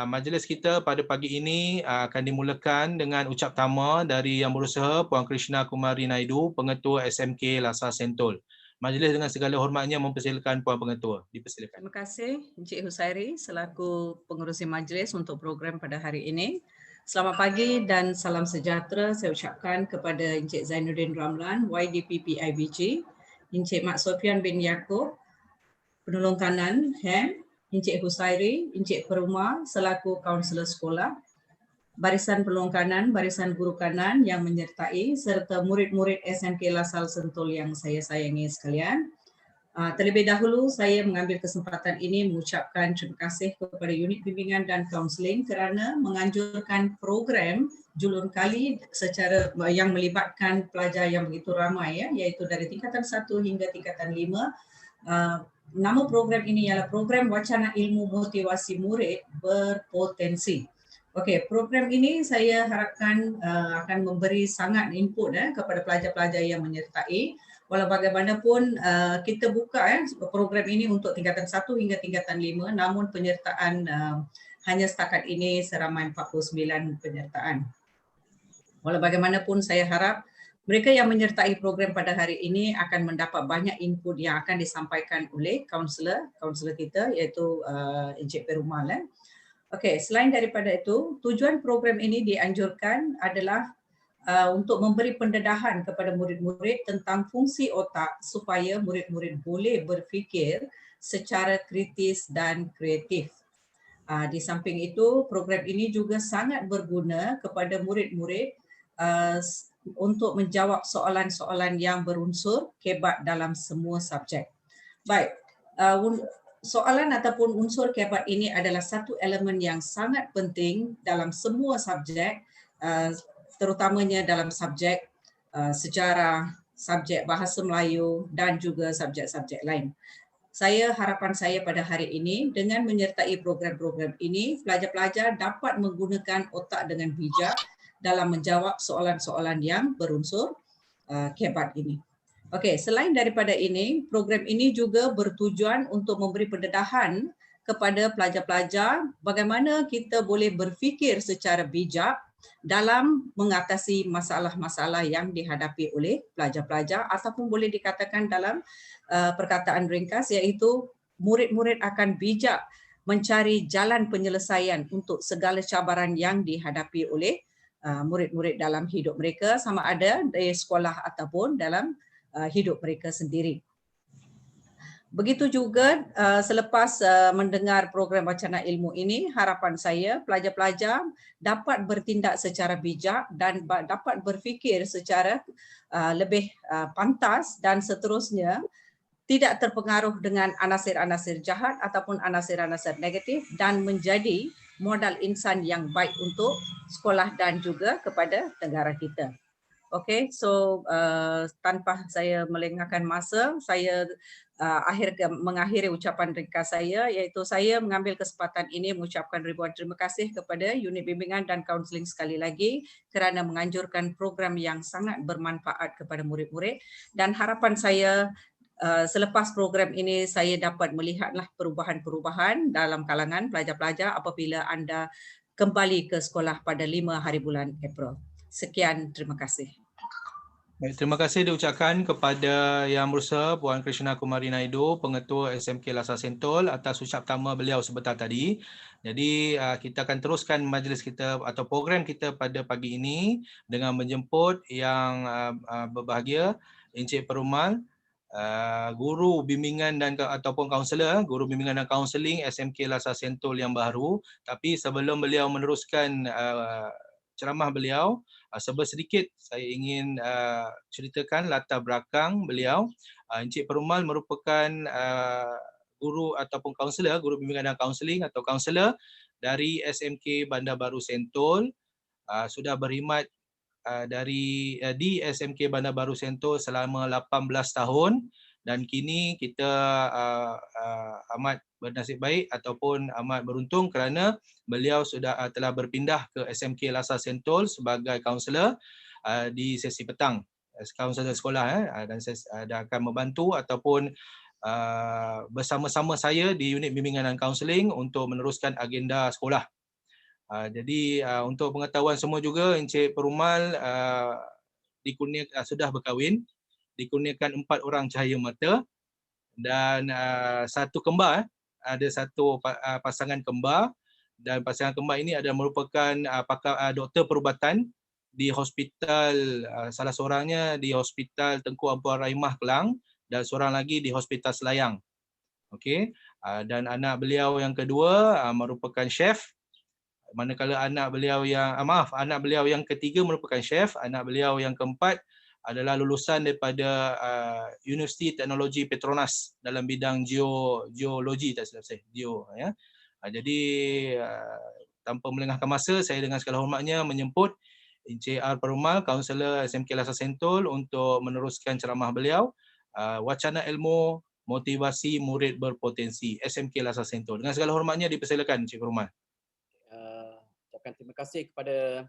Majlis kita pada pagi ini akan dimulakan dengan ucap tama dari Yang Berusaha Puan Krishna Kumari Naidu, Pengetua SMK Lasa Sentul. Majlis dengan segala hormatnya mempersilakan Puan Pengetua. Dipersilakan. Terima kasih Encik Husairi selaku pengerusi majlis untuk program pada hari ini. Selamat pagi dan salam sejahtera saya ucapkan kepada Encik Zainuddin Ramlan, YDP PIBG, Encik Mak Sofian bin Yaakob, penolong kanan HEM, Encik Husairi, Encik Peruma selaku kaunselor sekolah, barisan penolong kanan, barisan guru kanan yang menyertai serta murid-murid SMK Lasal Sentul yang saya sayangi sekalian. Terlebih dahulu saya mengambil kesempatan ini mengucapkan terima kasih kepada unit bimbingan dan kaunseling kerana menganjurkan program julur kali secara yang melibatkan pelajar yang begitu ramai iaitu dari tingkatan 1 hingga tingkatan 5. Nama program ini ialah Program Wacana Ilmu Motivasi Murid Berpotensi. Okey, program ini saya harapkan akan memberi sangat input kepada pelajar-pelajar yang menyertai. Walau bagaimanapun kita buka program ini untuk tingkatan 1 hingga tingkatan 5, namun penyertaan hanya setakat ini seramai 49 penyertaan. Walau bagaimanapun saya harap mereka yang menyertai program pada hari ini akan mendapat banyak input yang akan disampaikan oleh kaunselor kita iaitu Encik Perumal. Okey, selain daripada itu, tujuan program ini dianjurkan adalah untuk memberi pendedahan kepada murid-murid tentang fungsi otak supaya murid-murid boleh berfikir secara kritis dan kreatif. Di samping itu, program ini juga sangat berguna kepada murid-murid untuk menjawab soalan-soalan yang berunsur kebat dalam semua subjek. Baik, soalan ataupun unsur kebat ini adalah satu elemen yang sangat penting dalam semua subjek, terutamanya dalam subjek sejarah, subjek bahasa Melayu dan juga subjek-subjek lain. Harapan saya pada hari ini dengan menyertai program-program ini, pelajar-pelajar dapat menggunakan otak dengan bijak dalam menjawab soalan-soalan yang berunsur kebat ini. Okey, selain daripada ini, program ini juga bertujuan untuk memberi pendedahan kepada pelajar-pelajar bagaimana kita boleh berfikir secara bijak dalam mengatasi masalah-masalah yang dihadapi oleh pelajar-pelajar ataupun boleh dikatakan dalam perkataan ringkas iaitu murid-murid akan bijak mencari jalan penyelesaian untuk segala cabaran yang dihadapi oleh murid-murid dalam hidup mereka sama ada di sekolah ataupun dalam hidup mereka sendiri. Begitu juga selepas mendengar program wacana ilmu ini, harapan saya pelajar-pelajar dapat bertindak secara bijak dan dapat berfikir secara lebih pantas dan seterusnya tidak terpengaruh dengan anasir-anasir jahat ataupun anasir-anasir negatif dan menjadi modal insan yang baik untuk sekolah dan juga kepada negara kita. Okey, so tanpa saya melengahkan masa, saya mengakhiri ucapan ringkas saya iaitu saya mengambil kesempatan ini mengucapkan ribuan terima kasih kepada unit bimbingan dan kaunseling sekali lagi kerana menganjurkan program yang sangat bermanfaat kepada murid-murid dan harapan saya selepas program ini saya dapat melihatlah perubahan-perubahan dalam kalangan pelajar-pelajar apabila anda kembali ke sekolah pada 5 hari bulan April. Sekian, terima kasih. Baik, terima kasih diucapkan kepada Yang Berusaha Puan Krishna Kumari Naidu, Pengetua SMK Lasa Sentul atas ucap tama beliau sebentar tadi. Jadi kita akan teruskan majlis kita atau program kita pada pagi ini dengan menjemput yang berbahagia Encik Perumal, guru bimbingan dan ataupun kaunselor, guru bimbingan dan kaunseling SMK Lasa Sentul yang baru. Tapi sebelum beliau meneruskan ceramah beliau, sedikit saya ingin ceritakan latar belakang beliau. Encik Perumal merupakan guru ataupun kaunselor, guru bimbingan dan kaunseling atau kaunselor dari SMK Bandar Baru Sentul. Sudah berkhidmat di SMK Bandar Baru Sentul selama 18 tahun dan kini kita amat bernasib baik ataupun amat beruntung kerana beliau telah berpindah ke SMK Lasa Sentul sebagai kaunselor di sesi petang, kaunselor sekolah dan saya akan membantu ataupun bersama-sama saya di unit bimbingan dan kaunseling untuk meneruskan agenda sekolah Jadi untuk pengetahuan semua juga, Encik Perumal sudah berkahwin, dikurniakan 4 orang cahaya mata dan satu kembar, ada satu pasangan kembar, dan pasangan kembar ini adalah merupakan doktor perubatan di hospital, salah seorangnya di Hospital Tengku Abdul Rahimah Kelang dan seorang lagi di Hospital Selayang. Okey, dan anak beliau yang kedua merupakan chef, manakala anak beliau yang ketiga merupakan chef, anak beliau yang keempat adalah lulusan daripada Universiti Teknologi Petronas dalam bidang geologi, tak silap saya, ya. Jadi tanpa melengahkan masa, saya dengan segala hormatnya menyemput Encik R. Perumal, Kaunselor SMK Lasa Sentul untuk meneruskan ceramah beliau, Wacana Ilmu Motivasi Murid Berpotensi SMK Lasa Sentul. Dengan segala hormatnya dipersilakan Encik Perumal. Ucapkan terima kasih kepada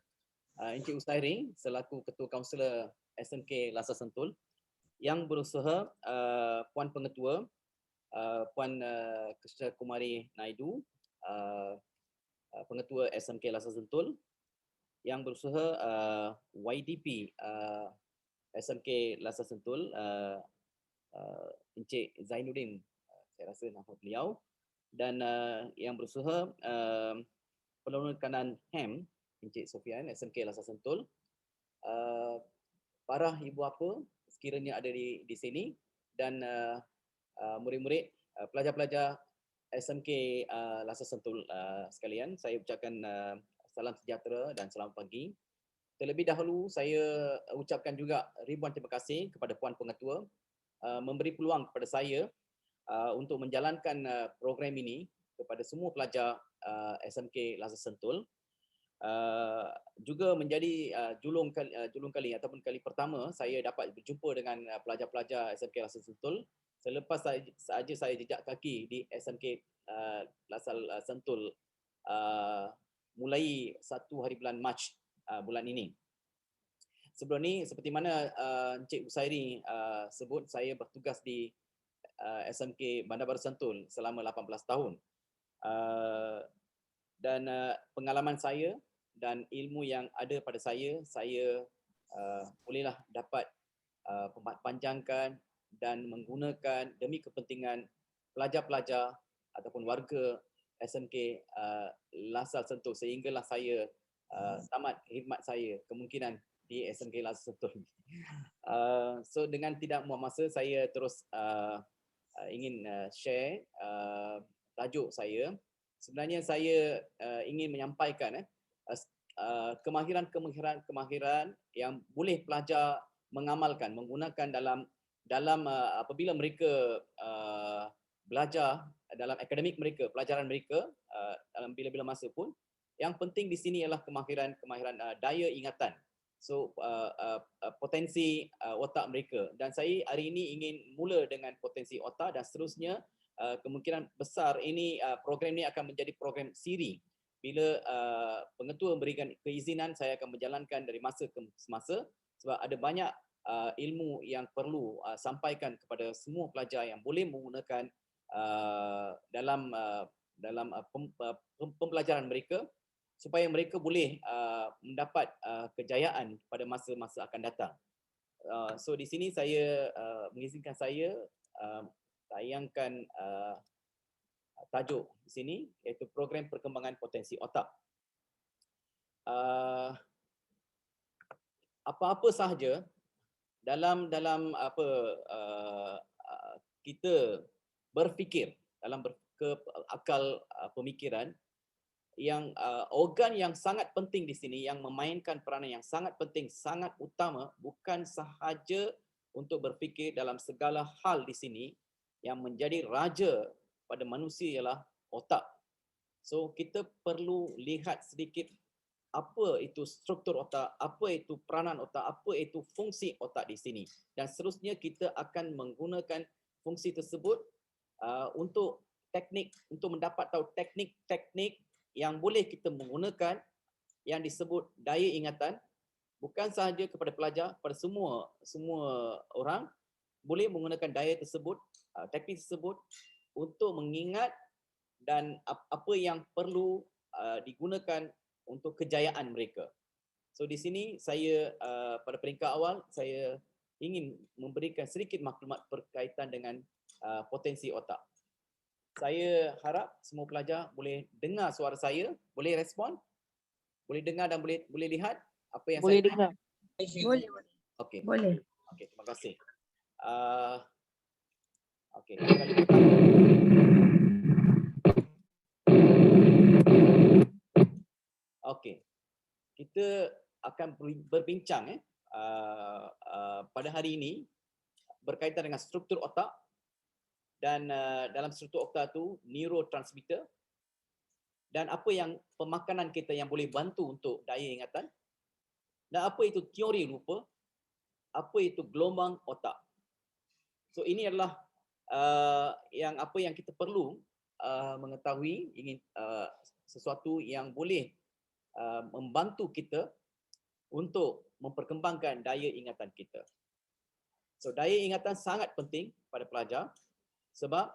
Encik Usairi selaku Ketua Kaunselor SMK Lasa Sentul yang berusaha, Puan Pengetua, Puan Krishna Kumari Naidu, Pengetua SMK Lasa Sentul, yang berusaha YDP SMK Lasa Sentul, Encik Zainuddin, saya rasa nama beliau, dan yang berusaha Penolong Kanan HAM, Encik Sofian, SMK Lasa Sentul, para ibu bapa sekiranya ada di sini, dan murid-murid, pelajar-pelajar SMK Lasa Sentul sekalian, saya ucapkan salam sejahtera dan selamat pagi. Terlebih dahulu saya ucapkan juga ribuan terima kasih kepada Puan Pengetua memberi peluang kepada saya untuk menjalankan program ini kepada semua pelajar SMK Lasa Sentul. Juga menjadi julung kali ataupun kali pertama saya dapat berjumpa dengan pelajar-pelajar SMK Lasa Sentul selepas sahaja saya jejak kaki di SMK Lasa Sentul mulai 1 hari bulan Mac bulan ini. Sebelum ni seperti mana Encik Usairi sebut, saya bertugas di SMK Bandar Baru Sentul selama 18 tahun. Dan pengalaman saya dan ilmu yang ada pada saya bolehlah dapat panjangkan dan menggunakan demi kepentingan pelajar-pelajar ataupun warga SMK Lasa Sentul sehinggalah saya tamat khidmat saya kemungkinan di SMK Lasa Sentul. So dengan tidak membuang masa, saya terus ingin share tajuk saya. Sebenarnya saya ingin menyampaikan kemahiran yang boleh pelajar mengamalkan, menggunakan dalam apabila mereka belajar dalam akademik mereka, pelajaran mereka dalam bila-bila masa pun. Yang penting di sini ialah kemahiran daya ingatan. So potensi otak mereka, dan saya hari ini ingin mula dengan potensi otak dan seterusnya kemungkinan besar ini program ini akan menjadi program siri. Bila pengetua memberikan keizinan, saya akan menjalankan dari masa ke semasa sebab ada banyak ilmu yang perlu sampaikan kepada semua pelajar yang boleh menggunakan dalam pembelajaran mereka supaya mereka boleh mendapat kejayaan pada masa-masa akan datang. So di sini saya mengizinkan saya tayangkan tajuk di sini iaitu program perkembangan potensi otak. Apa-apa sahaja dalam kita berfikir, dalam akal pemikiran, yang organ yang sangat penting di sini yang memainkan peranan yang sangat penting, sangat utama, bukan sahaja untuk berfikir dalam segala hal di sini. Yang menjadi raja pada manusia ialah otak. So kita perlu lihat sedikit apa itu struktur otak, apa itu peranan otak, apa itu fungsi otak di sini. Dan seterusnya kita akan menggunakan fungsi tersebut untuk mendapat tahu teknik-teknik yang boleh kita menggunakan yang disebut daya ingatan, bukan sahaja kepada pelajar, pada semua orang boleh menggunakan daya tersebut, teknik tersebut untuk mengingat dan apa yang perlu digunakan untuk kejayaan mereka. So di sini saya pada peringkat awal saya ingin memberikan sedikit maklumat berkaitan dengan potensi otak. Saya harap semua pelajar boleh dengar suara saya, boleh respon, boleh dengar dan boleh lihat apa yang Boleh saya dengar. Boleh. Okey. Boleh. Okey, terima kasih. Okey, kali pertama. Okey. Kita akan berbincang pada hari ini berkaitan dengan struktur otak dan dalam struktur otak tu neurotransmitter dan apa yang pemakanan kita yang boleh bantu untuk daya ingatan dan apa itu teori rupa, apa itu gelombang otak. So ini adalah apa yang kita perlu mengetahui, ingin sesuatu yang boleh membantu kita untuk memperkembangkan daya ingatan kita. So daya ingatan sangat penting pada pelajar sebab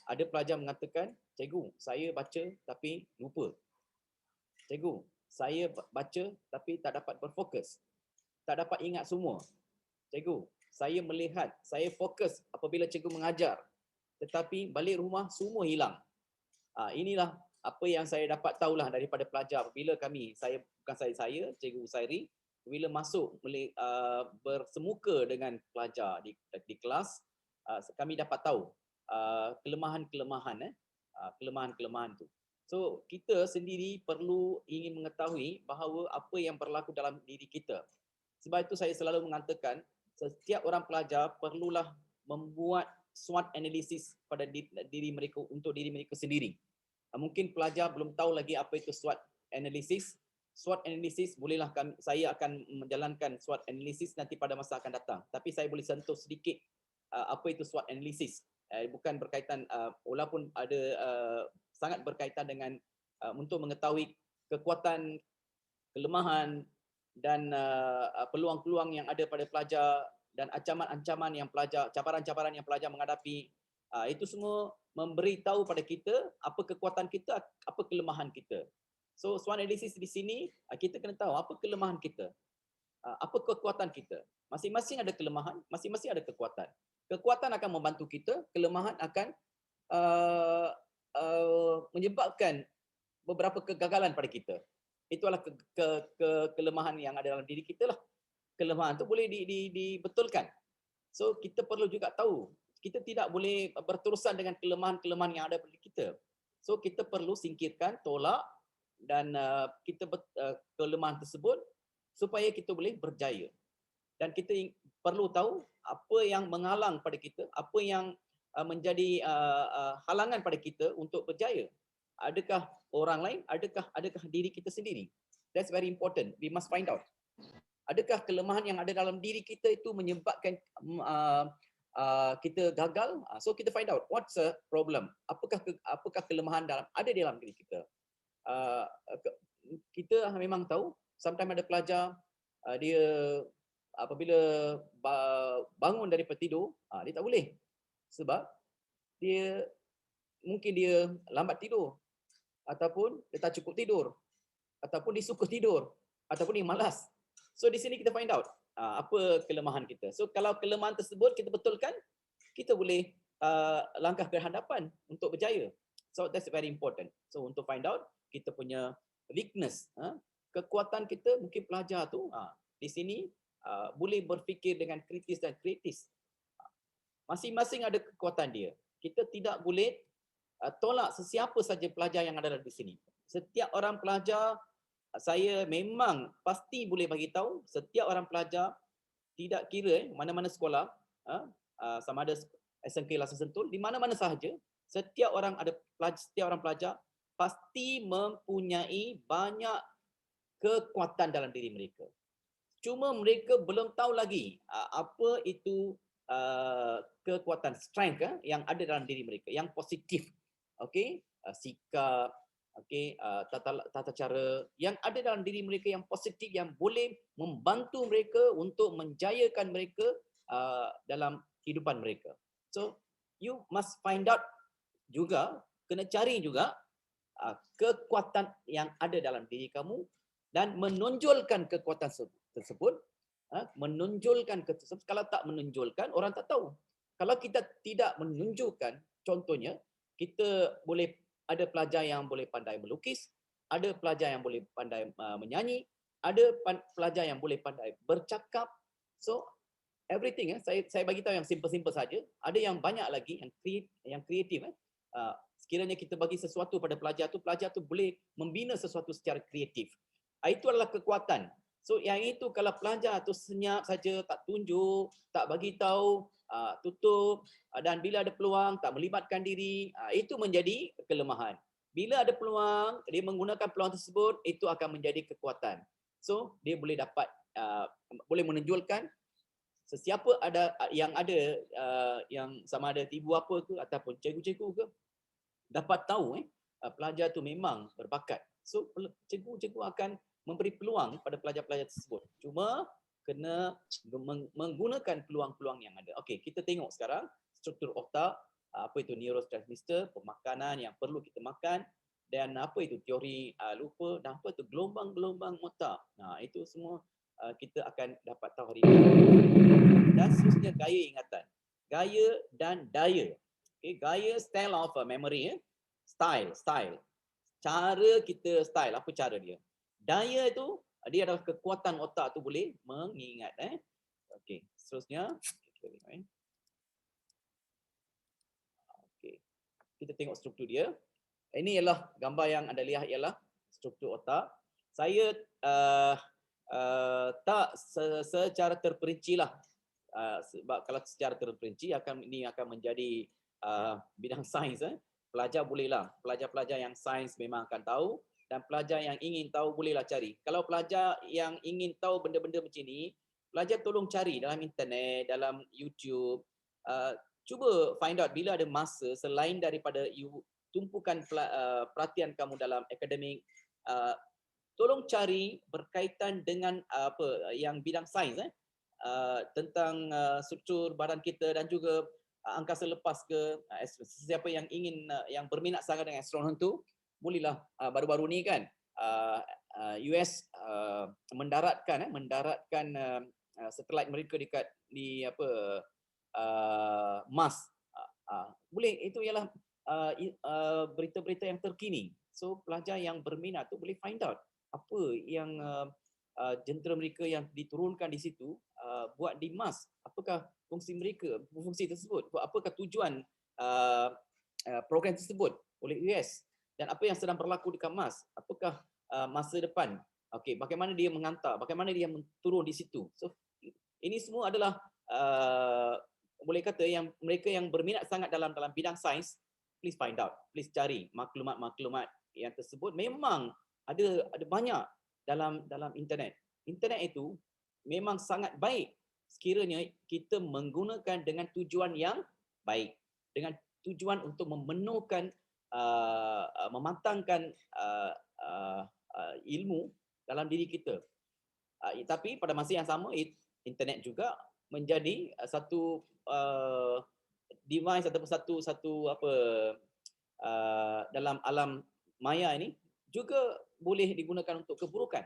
ada pelajar mengatakan, cikgu, saya baca tapi lupa. Cikgu, saya baca tapi tak dapat berfokus. Tak dapat ingat semua. Cikgu, saya melihat, saya fokus apabila cikgu mengajar. Tetapi balik rumah semua hilang. Inilah apa yang saya dapat tahulah daripada pelajar apabila bukan saya, Cikgu Usairi, bila masuk bersemuka dengan pelajar di kelas, kami dapat tahu kelemahan-kelemahan tu. So kita sendiri perlu ingin mengetahui bahawa apa yang berlaku dalam diri kita. Sebab itu saya selalu mengatakan setiap orang pelajar perlulah membuat SWOT analisis pada diri mereka untuk diri mereka sendiri. Mungkin pelajar belum tahu lagi apa itu SWOT analisis. SWOT analisis bolehlah saya akan menjalankan SWOT analisis nanti pada masa akan datang. Tapi saya boleh sentuh sedikit apa itu SWOT analisis. Bukan berkaitan, walaupun ada sangat berkaitan dengan untuk mengetahui kekuatan, kelemahan dan peluang-peluang yang ada pada pelajar dan ancaman-ancaman yang pelajar, cabaran-cabaran yang pelajar menghadapi. Itu semua memberitahu pada kita apa kekuatan kita, apa kelemahan kita. So SWOT analisis di sini kita kena tahu apa kelemahan kita, apa kekuatan kita. Masing-masing ada kelemahan, masing-masing ada kekuatan. Kekuatan akan membantu kita, kelemahan akan menyebabkan beberapa kegagalan pada kita. Itulah kelemahan yang ada dalam diri kita lah. Kelemahan tu boleh dibetulkan. So kita perlu juga tahu, kita tidak boleh berterusan dengan kelemahan-kelemahan yang ada pada kita. So kita perlu singkirkan, tolak dan kelemahan tersebut supaya kita boleh berjaya. Dan kita perlu tahu apa yang menghalang pada kita, apa yang menjadi halangan pada kita untuk berjaya. Adakah orang lain, adakah diri kita sendiri? That's very important. We must find out. Adakah kelemahan yang ada dalam diri kita itu menyebabkan kita gagal? So kita find out what's the problem. Apakah kelemahan ada dalam diri kita? Kita memang tahu sometimes ada pelajar dia apabila bangun daripada tidur, dia tak boleh sebab mungkin dia lambat tidur ataupun dia tak cukup tidur ataupun dia suka tidur ataupun dia malas. So di sini kita find out apa kelemahan kita. So kalau kelemahan tersebut kita betulkan, kita boleh langkah ke hadapan untuk berjaya. So that's very important. So untuk find out kita punya weakness, kekuatan kita, mungkin pelajar tu di sini boleh berfikir dengan kritis dan kritis. Masing-masing ada kekuatan dia. Kita tidak boleh tolak sesiapa saja pelajar yang ada di sini. Setiap orang pelajar, saya memang pasti boleh bagi tahu, setiap orang pelajar, tidak kira mana-mana sekolah, sama ada SMK Lasa Sentul, di mana-mana sahaja, setiap orang pelajar pasti mempunyai banyak kekuatan dalam diri mereka. Cuma mereka belum tahu lagi apa itu kekuatan strength yang ada dalam diri mereka, yang positif. Okey, sikap, okey, tata cara yang ada dalam diri mereka yang positif, yang boleh membantu mereka untuk menjayakan mereka dalam kehidupan mereka. So you must find out juga, kena cari juga kekuatan yang ada dalam diri kamu dan menonjolkan kekuatan tersebut. Menonjolkan tersebut. Kalau tak menonjolkan, orang tak tahu. Kalau kita tidak menunjukkan, contohnya, kita boleh ada pelajar yang boleh pandai melukis, ada pelajar yang boleh pandai menyanyi, ada pelajar yang boleh pandai bercakap. So everything, saya bagi tahu yang simple-simple saja. Ada yang banyak lagi yang kreatif. Sekiranya kita bagi sesuatu pada pelajar tu boleh membina sesuatu secara kreatif. Itu adalah kekuatan. So yang itu kalau pelajar tu senyap saja, tak tunjuk, tak bagi tahu, tutup, dan bila ada peluang tak melibatkan diri, itu menjadi kelemahan. Bila ada peluang, dia menggunakan peluang tersebut, itu akan menjadi kekuatan. So dia boleh dapat boleh menonjolkan sesiapa yang sama ada ibu apa ke ataupun cikgu-cikgu ke, dapat tahu pelajar tu memang berbakat. So cikgu-cikgu akan memberi peluang pada pelajar-pelajar tersebut. Cuma kena menggunakan peluang-peluang yang ada. Okey, kita tengok sekarang struktur otak, apa itu neurotransmitter, pemakanan yang perlu kita makan, dan apa itu teori lupa, dan apa itu gelombang-gelombang otak. Nah, itu semua kita akan dapat tahu hari ini. Dan seterusnya gaya ingatan. Gaya dan daya. Okay, gaya, style of memory. Style. Cara kita style, apa cara dia? Daya itu, dia adalah kekuatan otak tu boleh mengingat. Okey, seterusnya. Okey, kita tengok struktur dia. Ini ialah gambar yang anda lihat ialah struktur otak. Saya tak secara terperinci lah. Sebab kalau secara terperinci ini akan menjadi bidang sains. Pelajar bolehlah, pelajar-pelajar yang sains memang akan tahu, dan pelajar yang ingin tahu bolehlah cari. Kalau pelajar yang ingin tahu benda-benda macam ni, pelajar tolong cari dalam internet, dalam YouTube. Cuba find out bila ada masa selain daripada tumpukan perhatian kamu dalam akademik, tolong cari berkaitan dengan yang bidang sains tentang struktur badan kita dan juga angkasa lepas ke. Siapa yang ingin yang berminat sangat dengan astronom tu, bolehlah baru-baru ni kan US mendaratkan satelit mereka di Mars. Boleh, itu ialah berita-berita yang terkini. So pelajar yang berminat tu boleh find out apa yang jentera mereka yang diturunkan di situ buat di Mars. Apakah fungsi tersebut? Apakah tujuan program tersebut oleh US? Dan apa yang sedang berlaku dekat Mars? Apakah masa depan? Okey, bagaimana dia mengantar? Bagaimana dia turun di situ? So ini semua adalah boleh kata yang mereka yang berminat sangat dalam bidang sains, please find out, please cari maklumat-maklumat yang tersebut. Memang ada banyak dalam internet. Internet itu memang sangat baik sekiranya kita menggunakan dengan tujuan yang baik, dengan tujuan untuk memenuhkan mematangkan ilmu dalam diri kita. Tapi pada masa yang sama, internet juga menjadi satu device ataupun satu dalam alam maya ini juga boleh digunakan untuk keburukan.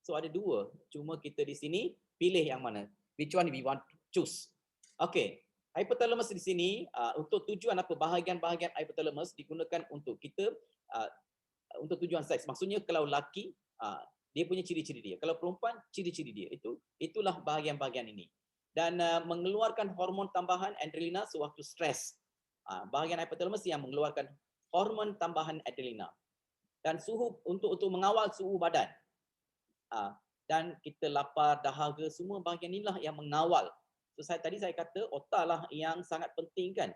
So ada dua, cuma kita di sini pilih yang mana. Which one we want to choose. Okay, hypothalamus di sini untuk tujuan apa? Bahagian-bahagian hypothalamus digunakan untuk kita untuk tujuan seks. Maksudnya kalau lelaki dia punya ciri-ciri dia, kalau perempuan ciri-ciri dia. Itulah bahagian-bahagian ini. Dan mengeluarkan hormon tambahan adrenalina sewaktu stres. Bahagian hypothalamus yang mengeluarkan hormon tambahan adrenalina. Dan suhu untuk mengawal suhu badan. Dan kita lapar, dahaga, semua bahagian inilah yang mengawal. So tadi saya kata otak lah yang sangat penting kan.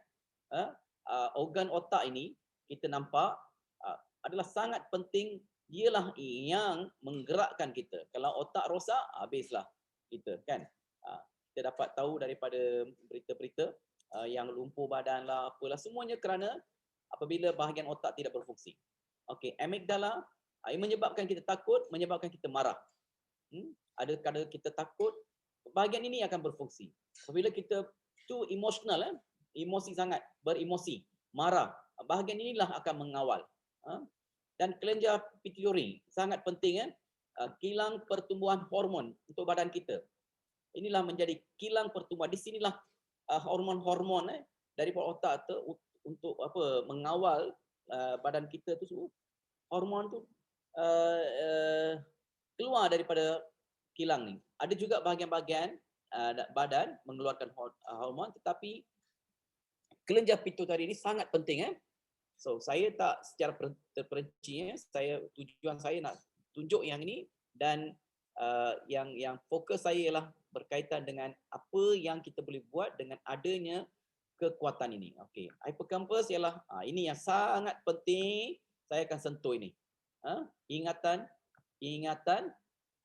Organ otak ini kita nampak adalah sangat penting, dialah yang menggerakkan kita. Kalau otak rosak, habislah kita kan. Kita dapat tahu daripada berita-berita yang lumpuh badan lah, apalah, semuanya kerana apabila bahagian otak tidak berfungsi. Okey, amygdala yang menyebabkan kita takut, menyebabkan kita marah. Ada kadang kita takut, bahagian ini akan berfungsi. Apabila kita too emotional, emosi sangat, beremosi, marah, bahagian inilah akan mengawal. Dan kelenjar pituitary sangat penting kilang pertumbuhan hormon untuk badan kita. Inilah menjadi kilang pertumbuhan. Di sinilah hormon-hormon daripada otak tu untuk apa mengawal badan kita tu semua. Hormon tu keluar daripada kilang ni. Ada juga bahagian-bahagian badan mengeluarkan hormon, tetapi kelenjar pituitari ini sangat penting. So saya tak secara terperinci, tujuan saya nak tunjuk yang ini, dan yang fokus saya ialah berkaitan dengan apa yang kita boleh buat dengan adanya kekuatan ini. Okey, hippocampus ialah ini yang sangat penting. Saya akan sentuh ini. Ingatan,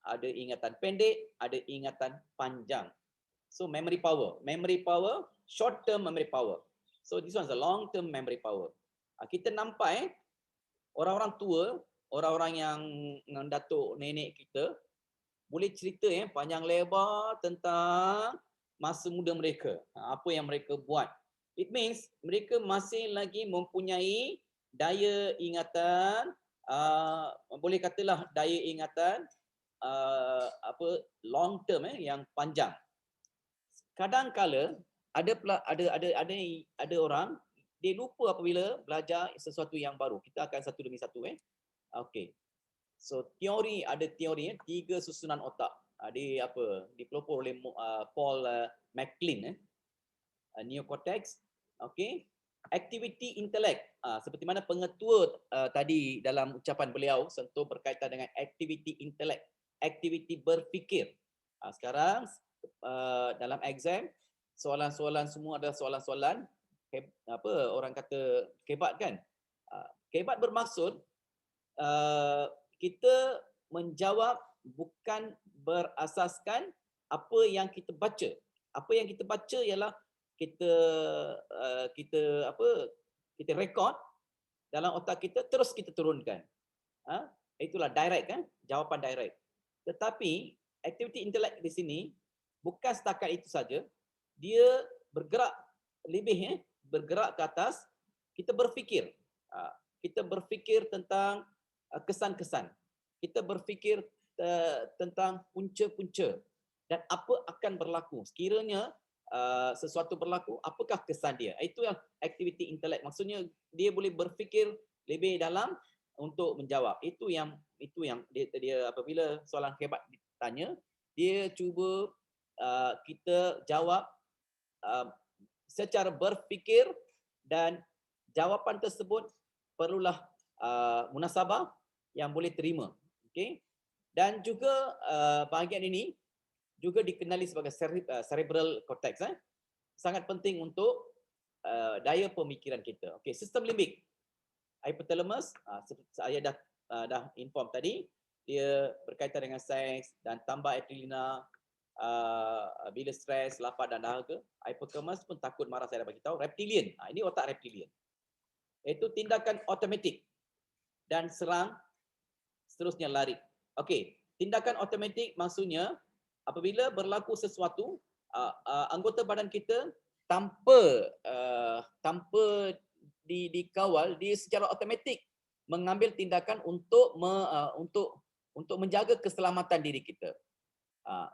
ada ingatan pendek, ada ingatan panjang. So memory power, short term memory power. So this one is a long term memory power. Kita nampak orang-orang tua, orang-orang yang datuk nenek kita boleh cerita panjang lebar tentang masa muda mereka, apa yang mereka buat. It means mereka masih lagi mempunyai daya ingatan, boleh katalah daya ingatan long term yang panjang. Kadang-kala ada orang dia lupa apabila belajar sesuatu yang baru. Kita akan satu demi satu. Okey. So ada teori 3 susunan otak. Dipelopor oleh Paul MacLean, neocortex. Okey. Aktiviti intelek, seperti mana pengetua tadi dalam ucapan beliau sentuh berkaitan dengan aktiviti intelek, aktiviti berfikir. Sekarang dalam exam soalan-soalan semua adalah soalan-soalan orang kata kebat kan. Kebat bermaksud kita menjawab bukan berasaskan apa yang kita baca. Apa yang kita baca ialah kita rekod dalam otak kita, terus kita turunkan. Itulah direct kan, jawapan direct. Tetapi aktiviti intelek di sini bukan setakat itu saja, dia bergerak lebih, bergerak ke atas. Kita berfikir, tentang kesan-kesan, kita berfikir tentang punca-punca dan apa akan berlaku sekiranya sesuatu berlaku, apakah kesan dia. Itu yang aktiviti intelek. Maksudnya dia boleh berfikir lebih dalam untuk menjawab. Itu yang dia apabila soalan hebat ditanya, dia cuba kita jawab secara berfikir, dan jawapan tersebut perlulah munasabah yang boleh terima. Okey. Dan juga bahagian ini juga dikenali sebagai cerebral cortex. Sangat penting untuk daya pemikiran kita. Okey, sistem limbik, hypothalamus, saya dah inform tadi, dia berkaitan dengan seks dan tambah adrenalina bila stres, lapar dan dahaga. Hippocampus pun takut marah, saya dah bagi tahu. Reptilian, ini otak reptilian. Itu tindakan automatik dan serang, seterusnya lari. Okey, tindakan automatik maksudnya apabila berlaku sesuatu, anggota badan kita tanpa dikawal, dia secara automatik mengambil tindakan untuk menjaga keselamatan diri kita.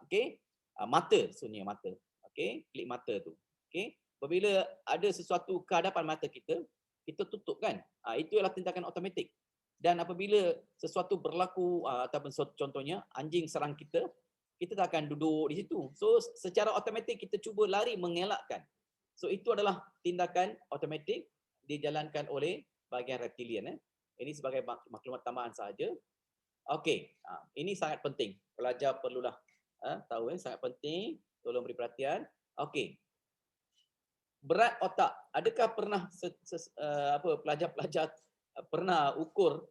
Okey, mata, sebenarnya mata. Okey, klik mata tu. Okey, apabila ada sesuatu ke hadapan mata kita, kita tutup kan. Itu adalah tindakan automatik. Dan apabila sesuatu berlaku, ataupun contohnya anjing serang kita, kita tak akan duduk di situ. So secara automatik kita cuba lari, mengelakkan. So itu adalah tindakan automatik dijalankan oleh bahagian reptilian. Ini sebagai maklumat tambahan sahaja. Okey, ini sangat penting. Pelajar perlulah tahu, sangat penting. Tolong beri perhatian. Okey. Berat otak. Adakah pernah pelajar-pelajar pernah ukur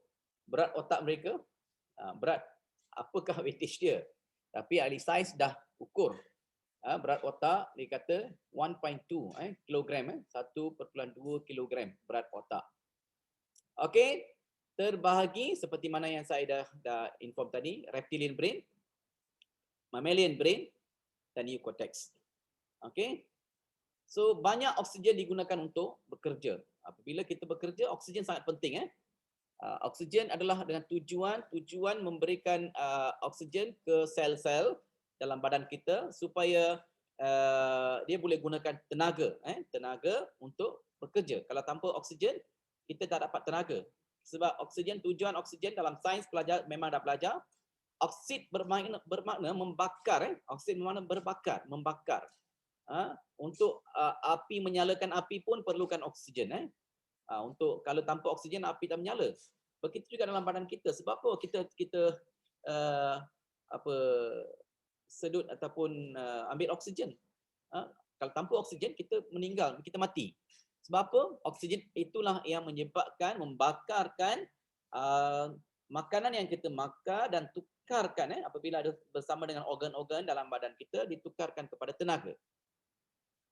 berat otak mereka? Berat, apakah weightage dia? Tapi ahli sains dah ukur. Berat otak dia kata 1.2 kilogram, 1.2 kilogram berat otak. Okey, terbahagi seperti mana yang saya dah inform tadi, reptilian brain, mammalian brain dan neocortex. Okey. So banyak oksigen digunakan untuk bekerja. Apabila kita bekerja, oksigen sangat penting. Oksigen adalah dengan tujuan memberikan oksigen ke sel-sel dalam badan kita supaya dia boleh gunakan tenaga untuk bekerja. Kalau tanpa oksigen kita tak dapat tenaga. Sebab tujuan oksigen dalam sains pelajar memang dah belajar. Oksid bermakna membakar. Oksid bermakna membakar. Untuk api, menyalakan api pun perlukan oksigen. Untuk kalau tanpa oksigen api tak menyala. Begitu juga dalam badan kita. Sebab apa kita sedut ataupun ambil oksigen? Kalau tanpa oksigen kita meninggal, kita mati. Sebab apa? Oksigen itulah yang membakarkan makanan yang kita makan dan tukarkan apabila ada bersama dengan organ-organ dalam badan kita, ditukarkan kepada tenaga.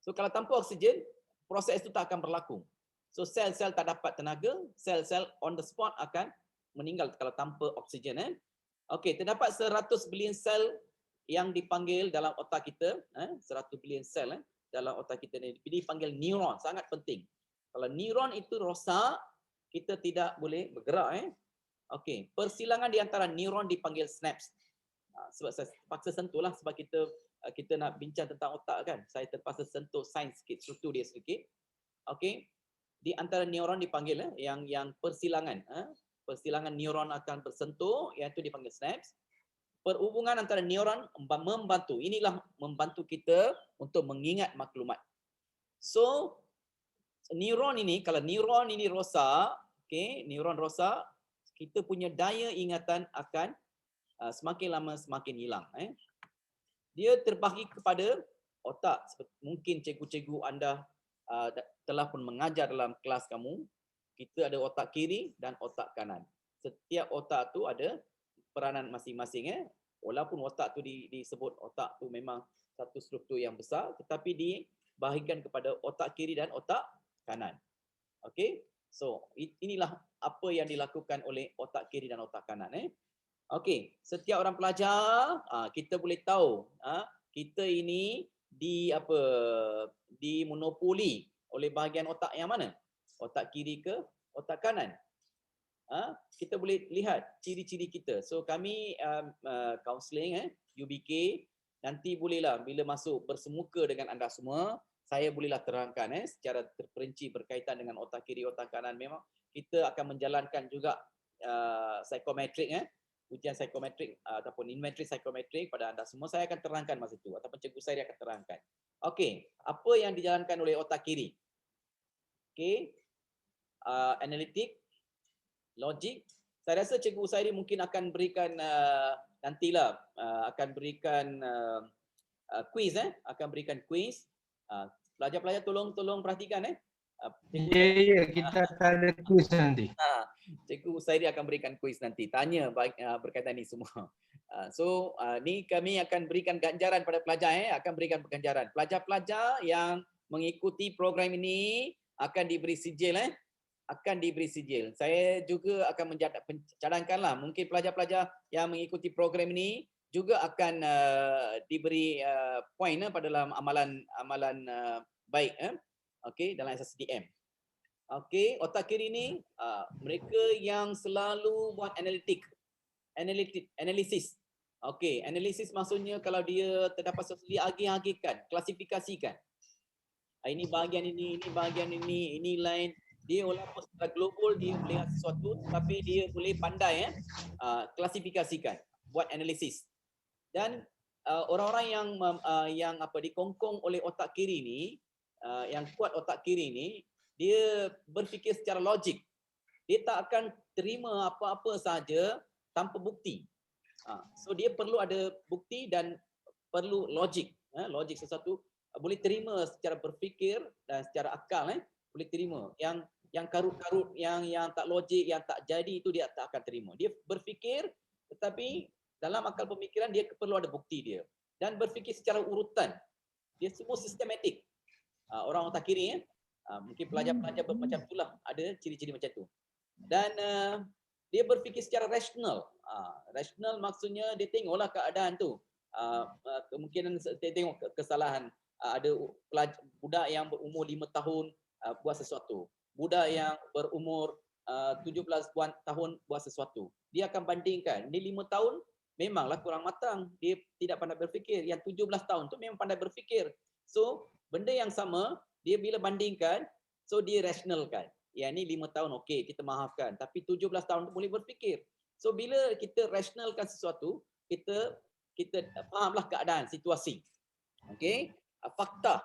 So kalau tanpa oksigen, proses itu tak akan berlaku. So sel-sel tak dapat tenaga, sel-sel on the spot akan meninggal kalau tanpa oksigen. Okey, terdapat 100 bilion sel yang dipanggil dalam otak kita, 100 bilion sel dalam otak kita ni dipanggil neuron, sangat penting. Kalau neuron itu rosak, kita tidak boleh bergerak. Okey, persilangan di antara neuron dipanggil synapse. Sebab saya terpaksa sentuhlah sebab kita nak bincang tentang otak kan. Saya terpaksa sentuh sains sikit, struktur dia sedikit. Okey. Di antara neuron dipanggil yang persilangan. Persilangan neuron akan bersentuh, iaitu dipanggil synapse. Perhubungan antara neuron membantu. Inilah membantu kita untuk mengingat maklumat. So neuron ini, kalau neuron ini rosak, neuron rosak, kita punya daya ingatan akan semakin lama semakin hilang. Dia terbahagi kepada otak. Mungkin cikgu-cikgu anda telah pun mengajar dalam kelas kamu. Kita ada otak kiri dan otak kanan. Setiap otak tu ada peranan masing-masing. Walaupun otak tu disebut otak tu memang satu struktur yang besar, tetapi dibahagikan kepada otak kiri dan otak kanan. Okey. So inilah apa yang dilakukan oleh otak kiri dan otak kanan. Okey, setiap orang pelajar kita boleh tahu kita ini dimonopoli oleh bahagian otak yang mana? Otak kiri ke otak kanan? Kita boleh lihat ciri-ciri kita. So kami counselling UBK nanti bolehlah bila masuk bersemuka dengan anda semua, saya bolehlah terangkan secara terperinci berkaitan dengan otak kiri, otak kanan. Memang kita akan menjalankan juga psikometrik ujian psikometrik ataupun inventory psikometrik pada anda semua. Saya akan terangkan masa itu ataupun cikgu saya akan terangkan. Okey, apa yang dijalankan oleh otak kiri? Okey. Analitik, logik. Saya rasa cikgu saya mungkin akan berikan nantilah akan berikan quiz akan berikan quiz. Pelajar-pelajar tolong perhatikan Ya, kita akan ada quiz nanti. Cikgu Sairi akan berikan kuis nanti. Tanya berkaitan ini semua. So ni kami akan berikan ganjaran pada pelajar akan berikan ganjaran. Pelajar-pelajar yang mengikuti program ini akan diberi sijil akan diberi sijil. Saya juga akan cadangkanlah mungkin pelajar-pelajar yang mengikuti program ini juga akan diberi poin pada dalam amalan baik okey dalam SSDM. Okey, otak kiri ni mereka yang selalu buat analisis. Okey, analisis maksudnya kalau dia terdapat sesuatu diagih-agihkan, klasifikasikan. Ini bahagian ini bahagian ini lain. Dia walaupun secara global dia melihat sesuatu tapi dia boleh pandai klasifikasikan, buat analisis. Dan orang-orang yang dikongkong oleh otak kiri ni, yang kuat otak kiri ni, dia berfikir secara logik. Dia tak akan terima apa-apa saja tanpa bukti. So dia perlu ada bukti dan perlu logik. Logik sesuatu boleh terima secara berfikir dan secara akal boleh terima. Yang karut-karut, yang tak logik, yang tak jadi itu dia tak akan terima. Dia berfikir tetapi dalam akal pemikiran dia perlu ada bukti dia. Dan berfikir secara urutan. Dia semua sistematik. Orang otak kiri mungkin pelajar-pelajar macam itulah, ada ciri-ciri macam tu. Dan dia berfikir secara rasional. Rasional maksudnya dia tengoklah keadaan tu. Kemungkinan dia tengok kesalahan. Ada budak yang berumur 5 tahun buat sesuatu. Budak yang berumur 17 tahun buat sesuatu. Dia akan bandingkan, ni 5 tahun memanglah kurang matang, dia tidak pandai berfikir. Yang 17 tahun tu memang pandai berfikir. So, benda yang sama, dia bila bandingkan, so dia rationalkan. Yang ni 5 tahun okey, kita maafkan. Tapi 17 tahun tu boleh berfikir. So, bila kita rationalkan sesuatu, kita fahamlah keadaan, situasi. Okey? Fakta.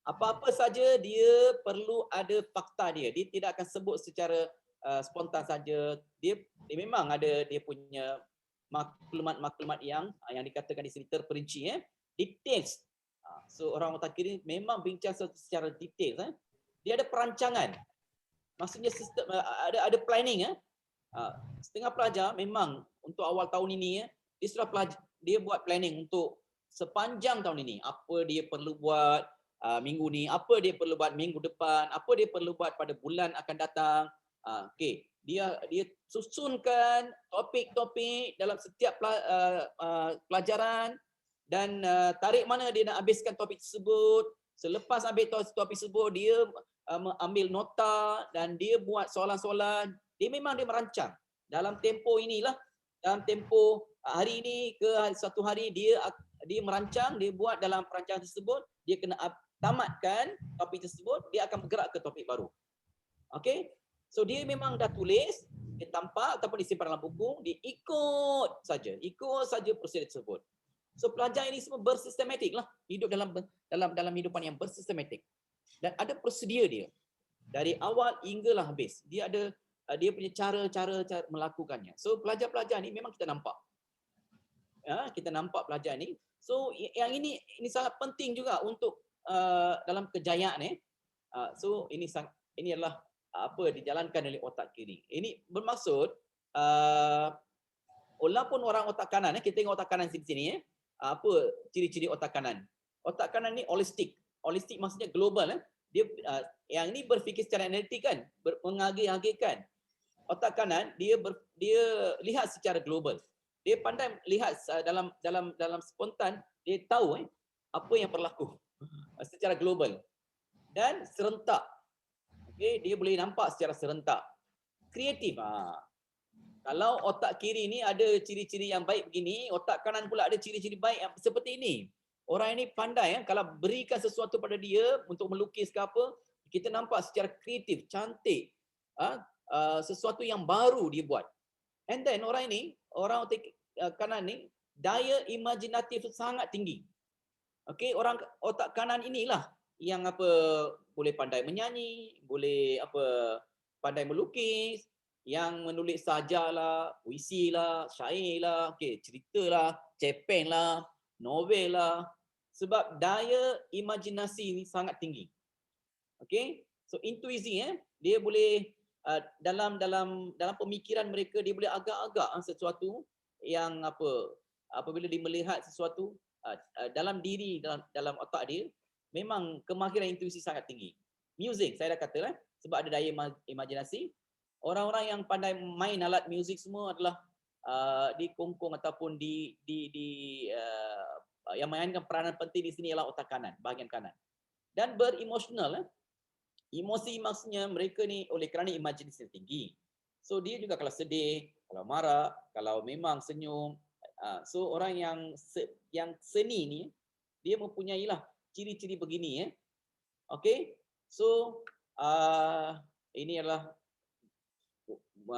Apa-apa saja dia perlu ada fakta dia. Dia tidak akan sebut secara spontan saja. Dia memang ada dia punya maklumat-maklumat yang dikatakan di sini terperinci, details. So orang otak kiri memang bincang secara detail. Dia ada perancangan. Maksudnya sistem, ada planning. Setengah pelajar memang untuk awal tahun ini dia sudah dia buat planning untuk sepanjang tahun ini. Apa dia perlu buat minggu ni, apa dia perlu buat minggu depan, apa dia perlu buat pada bulan akan datang. Okey, dia susunkan topik-topik dalam setiap pelajaran dan tarikh mana dia nak habiskan topik tersebut. Selepas ambil topik tersebut, dia ambil nota dan dia buat soalan-soalan. Dia memang dia merancang. Dalam tempoh inilah, dalam tempoh hari ini ke satu hari dia merancang, dia buat dalam perancangan tersebut, dia kena tamatkan topik tersebut, dia akan bergerak ke topik baru. Okey? So dia memang dah tulis, dia tampak ataupun disimpan dalam buku, dia ikut saja prosedur tersebut. So pelajar ini semua bersistematik lah, hidup dalam hidupan yang bersistematik. Dan ada prosedur dia. Dari awal hinggalah habis. Dia ada dia punya cara melakukannya. So pelajar-pelajar ni memang kita nampak. Kita nampak pelajar ni. So yang ini sangat penting juga untuk dalam kejayaan ni. So ini adalah apa dijalankan oleh otak kiri. Ini bermaksud walaupun orang otak kanan, kita tengok otak kanan sini, apa ciri-ciri otak kanan? Otak kanan ni holistik. Holistik maksudnya global. Dia yang ini berfikir secara analitik kan, mengagih-agihkan. Otak kanan dia lihat secara global. Dia pandai lihat dalam spontan, dia tahu apa yang berlaku secara global dan serentak. Okey, dia boleh nampak secara serentak. Kreatif. Kalau otak kiri ni ada ciri-ciri yang baik begini, otak kanan pula ada ciri-ciri baik yang seperti ini. Orang ini pandai kalau berikan sesuatu pada dia untuk melukis ke apa, kita nampak secara kreatif, cantik. Sesuatu yang baru dia buat. And then orang otak kanan ni daya imajinatif sangat tinggi. Okey, orang otak kanan inilah yang boleh pandai menyanyi, boleh pandai melukis, yang menulis sajalah, puisi lah, syair lah, okey, cerita lah, cerpen lah, novel lah. Sebab daya imajinasi ni sangat tinggi. Okey, so intuisi dia boleh dalam pemikiran mereka dia boleh agak-agak sesuatu yang apabila dia melihat sesuatu dalam diri dalam otak dia, memang kemahiran intuisi sangat tinggi. Muzik saya dah katalah sebab ada daya imajinasi. Orang-orang yang pandai main alat muzik semua adalah di kongkong ataupun yang mainkan peranan penting di sini ialah otak kanan, bahagian kanan. Dan beremosional. Emosi maksudnya mereka ni oleh kerana imajinasi tinggi. So dia juga kalau sedih, kalau marah, kalau memang senyum. So orang yang seni ni dia mempunyailah ciri-ciri begini. Okey. So ini adalah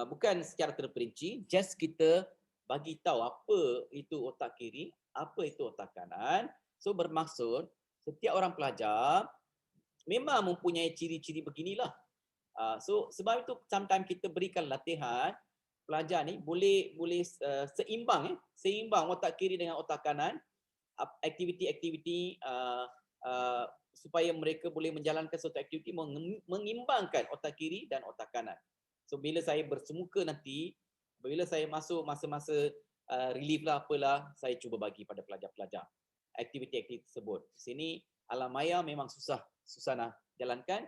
bukan secara terperinci, just kita bagi tahu apa itu otak kiri, apa itu otak kanan. So bermaksud setiap orang pelajar memang mempunyai ciri-ciri beginilah. So sebab itu sometimes kita berikan latihan pelajar ni boleh seimbang otak kiri dengan otak kanan, aktiviti-aktiviti supaya mereka boleh menjalankan suatu aktiviti mengimbangkan otak kiri dan otak kanan. So bila saya bersemuka nanti, bila saya masuk masa-masa relief lah apalah, saya cuba bagi pada pelajar-pelajar aktiviti-aktiviti tersebut. Di sini alam maya memang susah nak jalankan.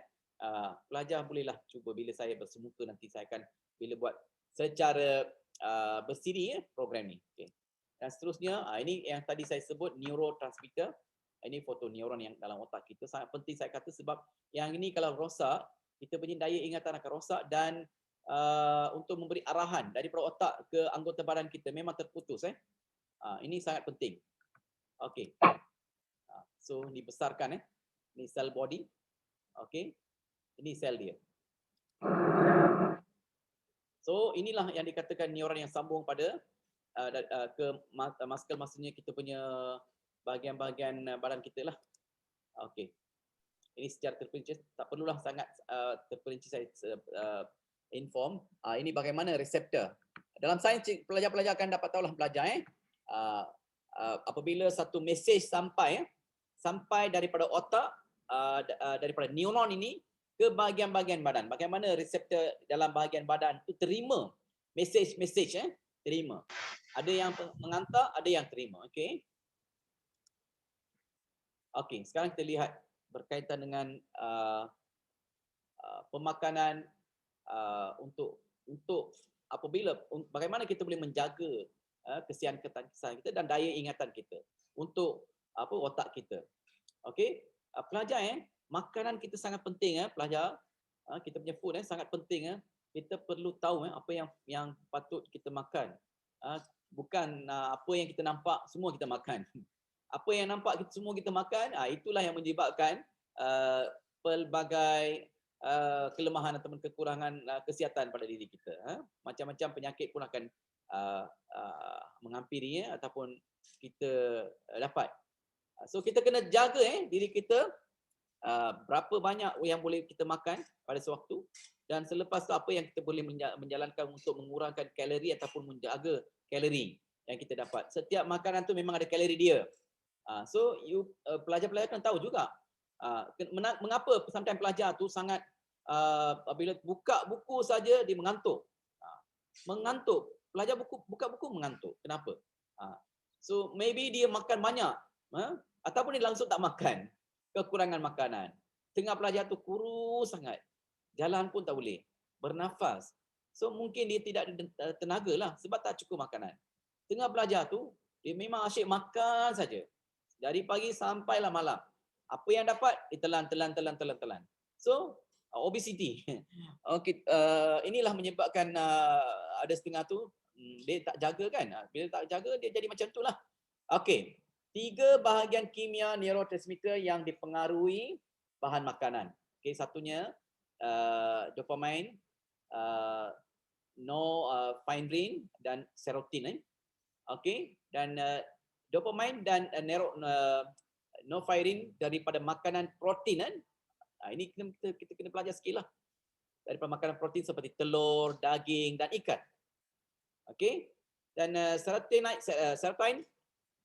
Pelajar bolehlah cuba bila saya bersemuka nanti saya akan bila buat secara bersiri program ni. Okay. Dan seterusnya ini yang tadi saya sebut neurotransmitter. Ini fotoneuron yang dalam otak kita sangat penting saya kata sebab yang ini kalau rosak kita punya daya ingatan akan rosak dan untuk memberi arahan daripada otak ke anggota badan kita memang terputus. Ini sangat penting. Okey. So dibesarkan ini sel body. Okey. Ini sel dia. So inilah yang dikatakan neuron yang sambung pada ke muscle-musclenya kita punya bahagian-bahagian badan kita lah. Okey. Ini secara terperinci, tak perlulah sangat terperinci saya inform. Ini bagaimana reseptor. Dalam sains pelajar-pelajar akan dapat tahulah pelajar apabila satu mesej sampai daripada otak, daripada neuron ini ke bahagian-bahagian badan. Bagaimana reseptor dalam bahagian badan itu terima mesej terima. Ada yang mengantar, ada yang terima. Okey. Okey, sekarang kita lihat berkaitan dengan pemakanan untuk apabila bagaimana kita boleh menjaga kesihan kita dan daya ingatan kita untuk otak kita. Okey, pelajar makanan kita sangat penting pelajar. Kita punya food sangat penting. Kita perlu tahu apa yang patut kita makan. Bukan apa yang kita nampak semua kita makan. Apa yang nampak semua kita makan, itulah yang menyebabkan pelbagai kelemahan ataupun kekurangan kesihatan pada diri kita. Macam-macam penyakit pun akan menghampiri ataupun kita dapat. So kita kena jaga diri kita, berapa banyak yang boleh kita makan pada sewaktu, dan selepas tu apa yang kita boleh menjalankan untuk mengurangkan kalori ataupun menjaga kalori yang kita dapat. Setiap makanan tu memang ada kalori dia. So pelajar-pelajar kan tahu juga mengapa sometimes pelajar tu sangat apabila buka buku saja dia mengantuk. Mengantuk. Pelajar buka buku mengantuk. Kenapa? So maybe dia makan banyak ataupun dia langsung tak makan. Kekurangan makanan. Tengah pelajar tu kurus sangat. Jalan pun tak boleh. Bernafas. So mungkin dia tidak ada tenaga lah sebab tak cukup makanan. Tengah belajar tu dia memang asyik makan saja. Dari pagi sampailah malam. Apa yang dapat ditelan. So obesity. Okay, inilah menyebabkan ada setengah tu dia tak jaga kan. Bila tak jaga dia jadi macam itulah. Okey. 3 bahagian kimia neurotransmitter yang dipengaruhi bahan makanan. Okey, satunya dopamine, norepinephrine dan serotonin. Okey, dan dopamine dan norepinephrine daripada makanan protein ini kita kena belajar sikit lah. Daripada makanan protein seperti telur, daging dan ikan. Okey. Dan serotonin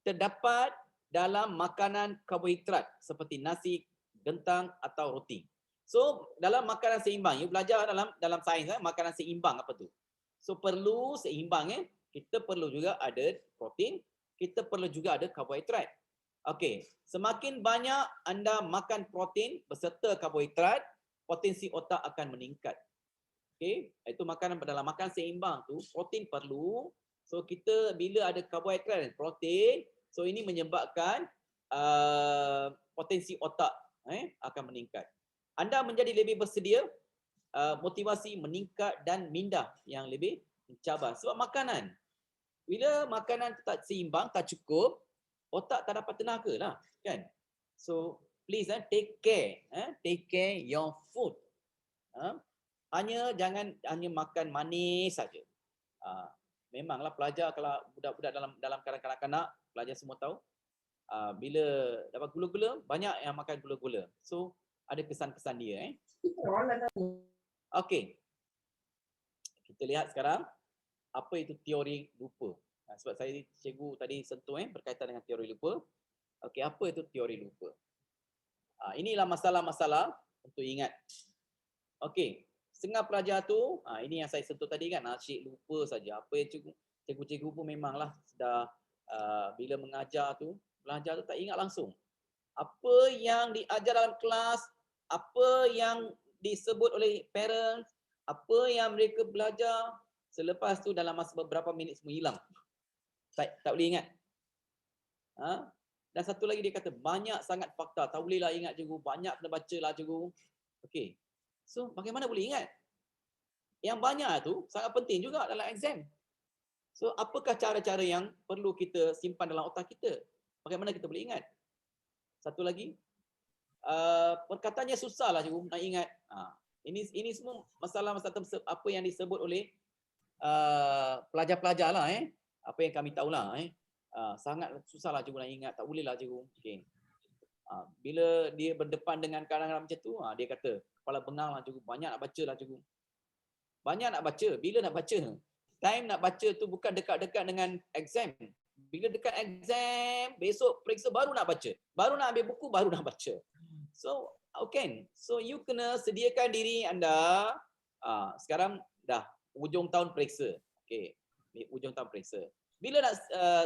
terdapat dalam makanan karbohidrat seperti nasi, gentang atau roti. So dalam makanan seimbang, you belajar dalam sains makanan seimbang apa tu? So perlu seimbang kita perlu juga ada protein, kita perlu juga ada karbohidrat. Okey, semakin banyak anda makan protein beserta karbohidrat, potensi otak akan meningkat. Okey, itu makanan dalam makan seimbang tu protein perlu. So kita bila ada karbohidrat dan protein, so ini menyebabkan potensi otak akan meningkat. Anda menjadi lebih bersedia, motivasi meningkat dan minda yang lebih mencabar. Sebab makanan, bila makanan tak seimbang, tak cukup, otak tak dapat tenaga lah, kan? So please take care your food. Jangan hanya makan manis saja. Memanglah pelajar, kalau budak-budak dalam kanak-kanak, pelajar semua tahu, bila dapat gula-gula, banyak yang makan gula-gula. So ada kesan-kesan dia. Okey, kita lihat sekarang apa itu teori lupa. Sebab saya cikgu tadi sentuh berkaitan dengan teori lupa. Okey, apa itu teori lupa? Inilah masalah-masalah untuk ingat. Okey, setengah pelajar tu, ini yang saya sentuh tadi kan, asyik lupa saja. Apa yang cikgu-cikgu pun memanglah sudah bila mengajar tu, pelajar tu tak ingat langsung. Apa yang diajar dalam kelas, apa yang disebut oleh parents, apa yang mereka belajar, selepas tu dalam masa beberapa minit semua hilang. Tak boleh ingat. Dan satu lagi dia kata banyak sangat fakta, tak bolehlah ingat cikgu, banyak kena bacalah cikgu. Okey. So bagaimana boleh ingat? Yang banyak tu sangat penting juga dalam exam. So, apakah cara-cara yang perlu kita simpan dalam otak kita? Bagaimana kita boleh ingat? Satu lagi, perkataannya susah lah cikgu nak ingat. Ini semua masalah-masalah apa yang disebut oleh pelajar-pelajar lah apa yang kami tahulah sangat susah lah cikgu nak ingat, tak boleh lah cikgu. Okay. Bila dia berdepan dengan kadang-kadang macam tu, dia kata kepala bengang lah cikgu, banyak nak baca lah cikgu. Banyak nak baca, bila nak baca? Time nak baca tu bukan dekat-dekat dengan exam. Bila dekat exam, besok periksa baru nak baca. Baru nak ambil buku, baru nak baca. So, okay. So, you kena sediakan diri anda. Sekarang dah hujung tahun periksa. Okay. Hujung tahun periksa. Bila nak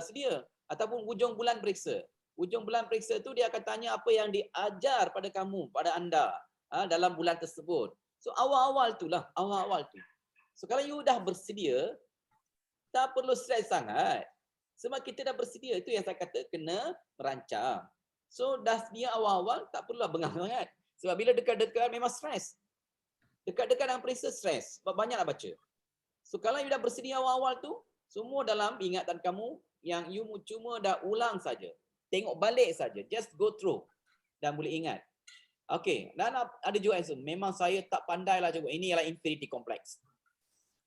sedia? Ataupun hujung bulan periksa. Hujung bulan periksa tu dia akan tanya apa yang diajar pada kamu, pada anda dalam bulan tersebut. So, awal-awal tu lah. Awal-awal tu. So, kalau you dah bersedia, tak perlu stres sangat. Sebab kita dah bersedia. Itu yang saya kata kena merancang. So, dah sedia awal-awal, tak perlulah bengang sangat. Sebab bila dekat-dekat memang stres. Dekat-dekat dengan periksa stres. Sebab banyak nak baca. So, kalau you dah bersedia awal-awal tu, semua dalam ingatan kamu yang you cuma dah ulang saja. Tengok balik saja. Just go through. Dan boleh ingat. Okey. Dan ada juga yang memang saya tak pandai lah cikgu. Ini ialah inferiority complex.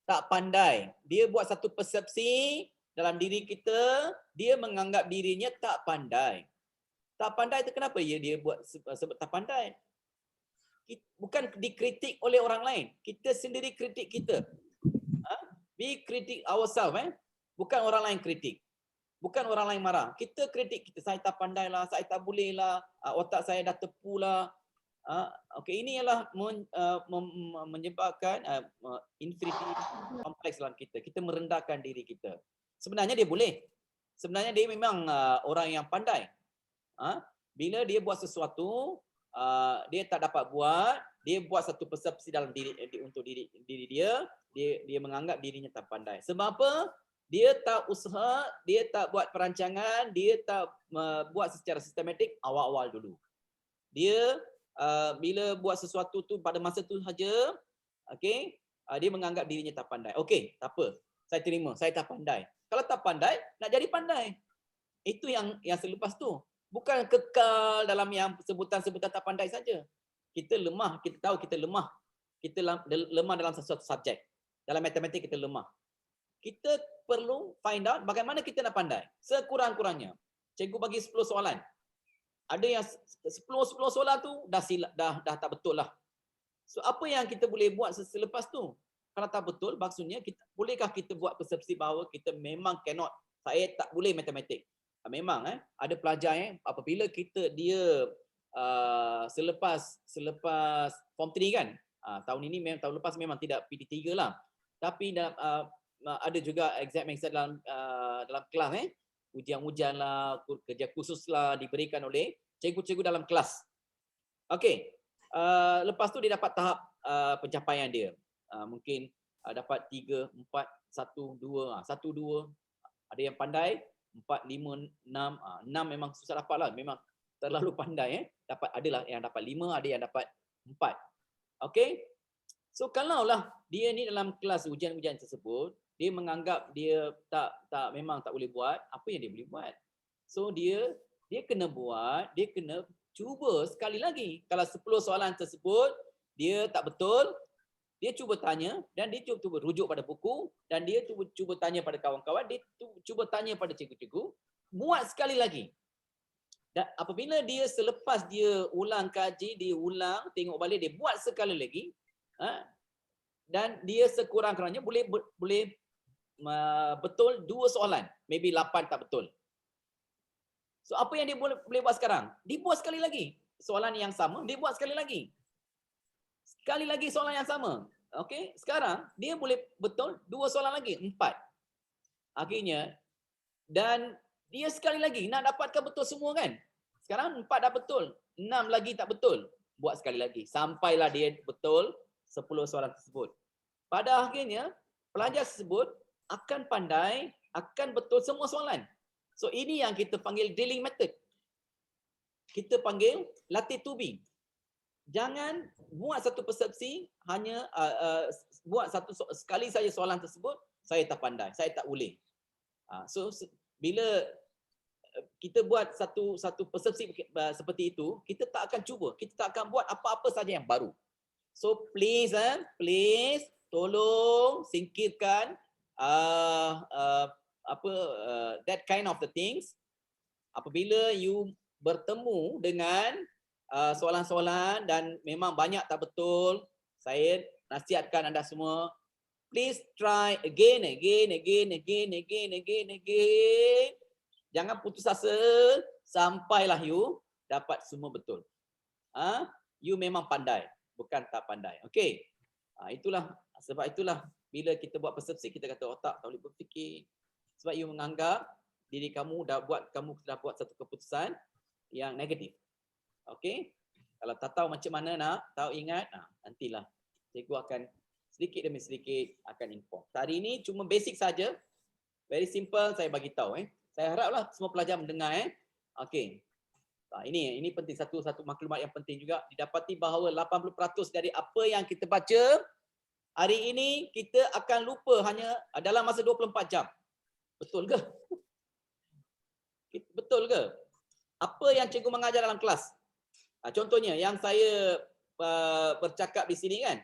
Tak pandai. Dia buat satu persepsi dalam diri kita, dia menganggap dirinya tak pandai. Tak pandai itu kenapa dia buat sebab tak pandai? Bukan dikritik oleh orang lain. Kita sendiri kritik kita. We critic ourselves. Bukan orang lain kritik. Bukan orang lain marah. Kita kritik kita. Saya tak pandai lah. Saya tak boleh lah. Otak saya dah tepu lah. Okay, ini ialah menyebabkan inferiority kompleks dalam kita. Kita merendahkan diri kita. Sebenarnya dia boleh. Sebenarnya dia memang orang yang pandai. Bila dia buat sesuatu, dia tak dapat buat, dia buat satu persepsi dalam diri untuk diri dia menganggap dirinya tak pandai. Sebab apa? Dia tak usaha, dia tak buat perancangan, dia tak buat secara sistematik awal-awal dulu. Dia bila buat sesuatu tu pada masa tu saja, okey, dia menganggap dirinya tak pandai. Okey, tak apa. Saya terima, saya tak pandai. Kalau tak pandai, nak jadi pandai. Itu yang selepas tu. Bukan kekal dalam yang sebutan-sebutan tak pandai saja. Kita lemah, kita tahu kita lemah. Kita lemah dalam sesuatu subjek. Dalam matematik kita lemah. Kita perlu find out bagaimana kita nak pandai. Sekurang-kurangnya. Cikgu bagi 10 soalan. Ada yang 10 soalan tu dah tak betul lah. So apa yang kita boleh buat selepas tu? Kalau tak betul, maksudnya bolehkah kita buat persepsi bahawa kita memang cannot, saya tak boleh matematik. Memang ada pelajar apabila dia selepas form 3 kan, tahun ini tahun lepas memang tidak PT3 lah. Tapi ada juga exam dalam kelas ujian-ujian lah, kerja khusus lah diberikan oleh cikgu-cikgu dalam kelas. Okey. Lepas tu dia dapat tahap pencapaian dia. Mungkin dapat 3, 4, 1, 2, 1, 2. Ada yang pandai 4, 5, 6. 6 memang susah dapat lah. Memang terlalu pandai. Adalah yang dapat 5, ada yang dapat 4. Okey. So kalaulah dia ni dalam kelas ujian-ujian tersebut, dia menganggap dia memang tak boleh buat, apa yang dia boleh buat? So dia kena buat, dia kena cuba sekali lagi. Kalau 10 soalan tersebut dia tak betul, dia cuba tanya dan dia cuba rujuk pada buku dan dia cuba tanya pada kawan-kawan, dia cuba tanya pada cikgu-cikgu, buat sekali lagi. Dan apabila dia selepas dia ulang kaji, dia ulang, tengok balik, dia buat sekali lagi, dan dia sekurang-kurangnya boleh betul 2 soalan, maybe 8 tak betul. So apa yang dia boleh buat sekarang? Dia buat sekali lagi. Soalan yang sama, dia buat sekali lagi. Sekali lagi soalan yang sama. Okey, sekarang dia boleh betul 2 soalan lagi, 4. Akhirnya, dan dia sekali lagi nak dapatkan betul semua kan? Sekarang 4 dah betul, 6 lagi tak betul. Buat sekali lagi. Sampailah dia betul 10 soalan tersebut. Pada akhirnya, pelajar tersebut akan pandai, akan betul semua soalan. So ini yang kita panggil drilling method. Kita panggil latih tubi. Jangan buat satu persepsi hanya buat sekali saja soalan tersebut, saya tak pandai, saya tak boleh. So bila kita buat satu persepsi seperti itu, kita tak akan cuba, kita tak akan buat apa-apa saja yang baru. So please tolong singkirkan that kind of the things. Apabila you bertemu dengan soalan-soalan dan memang banyak tak betul, saya nasihatkan anda semua, please try again. Jangan putus asa sampailah you dapat semua betul. You memang pandai, bukan tak pandai. Okey. Sebab itulah bila kita buat persepsi, kita kata otak tak boleh berfikir. Sebab you menganggap diri kamu dah buat satu keputusan yang negatif. Okey. Kalau tak tahu macam mana nak tahu ingat, nantilah cikgu akan sedikit demi sedikit akan inform. Hari ini cuma basic saja. Very simple saya bagi tahu. Saya haraplah semua pelajar mendengar. Okey. Ini penting, satu maklumat yang penting juga, didapati bahawa 80% dari apa yang kita baca hari ini kita akan lupa hanya dalam masa 24 jam. Betul ke? Betul ke? Apa yang cikgu mengajar dalam kelas? Contohnya yang saya bercakap di sini kan.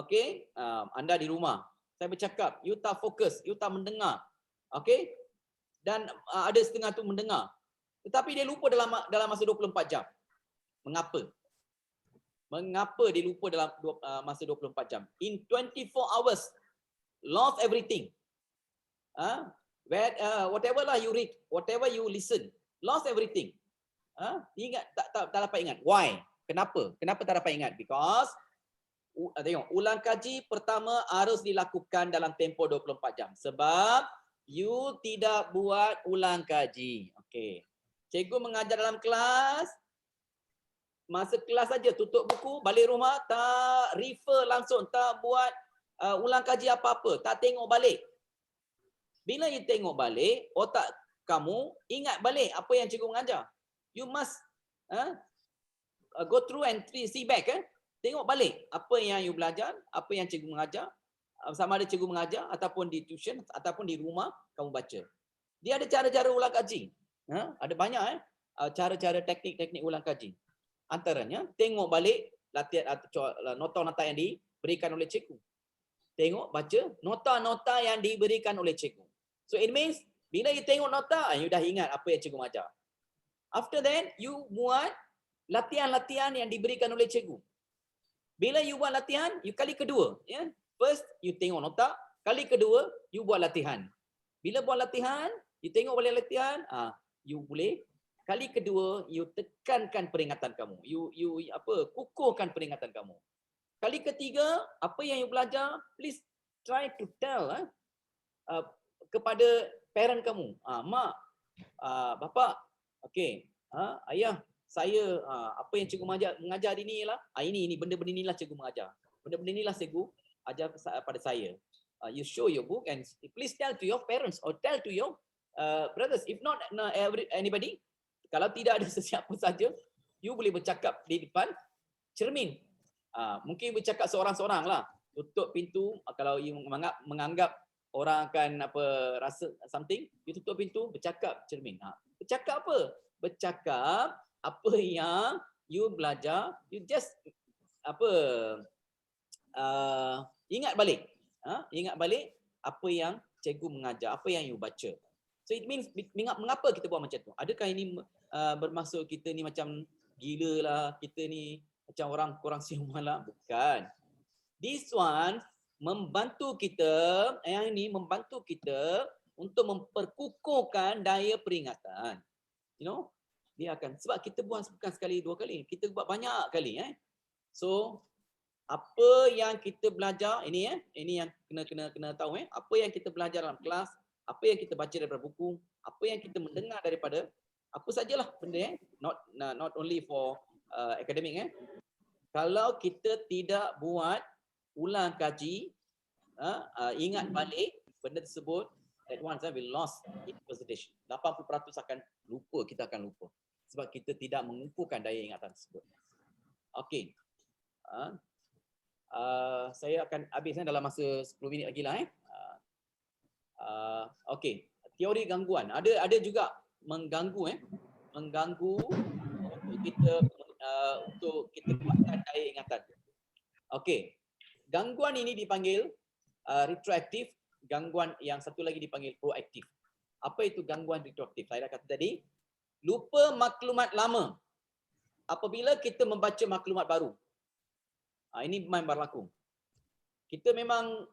Okey, anda di rumah, saya bercakap, you tak fokus, you tak mendengar. Okey? Dan ada setengah tu mendengar. Tetapi dia lupa dalam masa 24 jam. Mengapa? Mengapa dia lupa dalam masa 24 jam? In 24 hours, lost everything. Whatever lah you read, whatever you listen, lost everything. Ingat tak dapat ingat. Why? Kenapa? Kenapa tak dapat ingat? Because tengok, ulang kaji pertama harus dilakukan dalam tempoh 24 jam. Sebab you tidak buat ulang kaji. Okey. Cikgu mengajar dalam kelas, masa kelas saja tutup buku, balik rumah tak refer langsung, tak buat ulang kaji apa-apa, tak tengok balik. Bila you tengok balik, otak kamu ingat balik apa yang cikgu mengajar. You must go through and see back. Tengok balik apa yang you belajar, apa yang cikgu mengajar, sama ada cikgu mengajar ataupun di tuition ataupun di rumah kamu baca. Dia ada cara-cara ulang kaji. Ada banyak cara-cara teknik-teknik ulang kaji. Antaranya tengok balik latihan nota-nota yang diberikan oleh cikgu. Tengok baca nota-nota yang diberikan oleh cikgu. So it means bila you tengok nota, you dah ingat apa yang cikgu mengajar. After that, you buat latihan-latihan yang diberikan oleh cikgu. Bila you buat latihan, you kali kedua, first you tengok nota, kali kedua you buat latihan. Bila buat latihan, you tengok balik latihan, you boleh kali kedua you tekankan peringatan kamu. You kukuhkan peringatan kamu. Kali ketiga, apa yang you belajar, please try to tell kepada parent kamu. Mak, bapa, okey, ayah, saya apa yang cikgu mengajar hari ni ialah ini benda-benda inilah cikgu mengajar. Benda-benda inilah cikgu ajar pada saya. You show your book and please tell to your parents or tell to your brothers. If not anybody, kalau tidak ada sesiapa saja, you boleh bercakap di depan cermin. Mungkin bercakap seorang-seorang lah. Tutup pintu, kalau you menganggap orang akan rasa something, you tutup pintu, bercakap cermin. Bercakap apa? Bercakap apa yang you belajar, you just ingat balik. Ingat balik apa yang cikgu mengajar, apa yang you baca. So it means mengapa kita buat macam tu? Adakah ini bermaksud kita ni macam gila lah, kita ni macam orang kurang siuman lah? Bukan. This one membantu kita, yang ini membantu kita untuk memperkukuhkan daya peringatan. You know, dia akan, sebab kita buat bukan sekali dua kali, kita buat banyak kali. So apa yang kita belajar ini yang kena tahu apa yang kita belajar dalam kelas, apa yang kita baca daripada buku, apa yang kita mendengar daripada apa sajalah benda not only for academic kalau kita tidak buat ulang kaji, ingat balik benda tersebut, at once we lost in presentation. 80% akan lupa, kita akan lupa sebab kita tidak mengumpulkan daya ingatan tersebut. Okey. Saya akan habisnya dalam masa 10 minit lagi lah. Okey, teori gangguan. Ada juga mengganggu untuk kita kuatkan daya ingatan. Okey. Gangguan ini dipanggil retroaktif, gangguan yang satu lagi dipanggil proaktif. Apa itu gangguan retroaktif? Saya dah kata tadi, lupa maklumat lama apabila kita membaca maklumat baru. Ini memang berlaku. Kita memang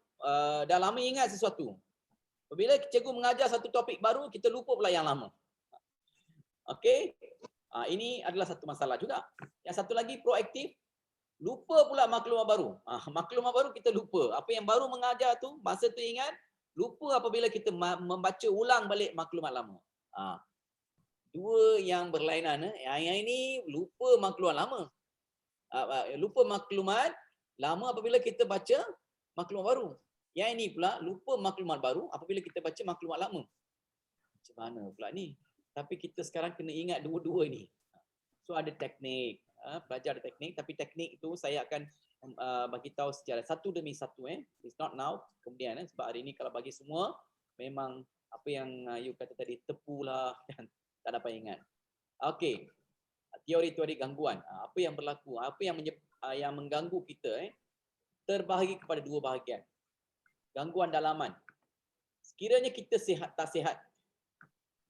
dah lama ingat sesuatu. Apabila cikgu mengajar satu topik baru, kita lupa pula yang lama. Okey? Ini adalah satu masalah juga. Yang satu lagi proaktif, lupa pula maklumat baru. Maklumat baru kita lupa. Apa yang baru mengajar tu, masa tu ingat, lupa apabila kita membaca ulang balik maklumat lama. Dua yang berlainan. Yang ini lupa maklumat lama. Lupa maklumat lama apabila kita baca maklumat baru. Yang ini pula lupa maklumat baru apabila kita baca maklumat lama. Macam mana pula ni? Tapi kita sekarang kena ingat dua-dua ni. So ada teknik, belajar ada teknik, tapi teknik itu saya akan bagi tahu secara satu demi satu. It's not now, kemudian sebab hari ini kalau bagi semua memang apa yang you kata tadi tepulah dan tak dapat ingat. Okey. Teori-teori gangguan. Apa yang berlaku? Apa yang mengganggu kita terbahagi kepada dua bahagian. Gangguan dalaman. Sekiranya kita sihat tak sihat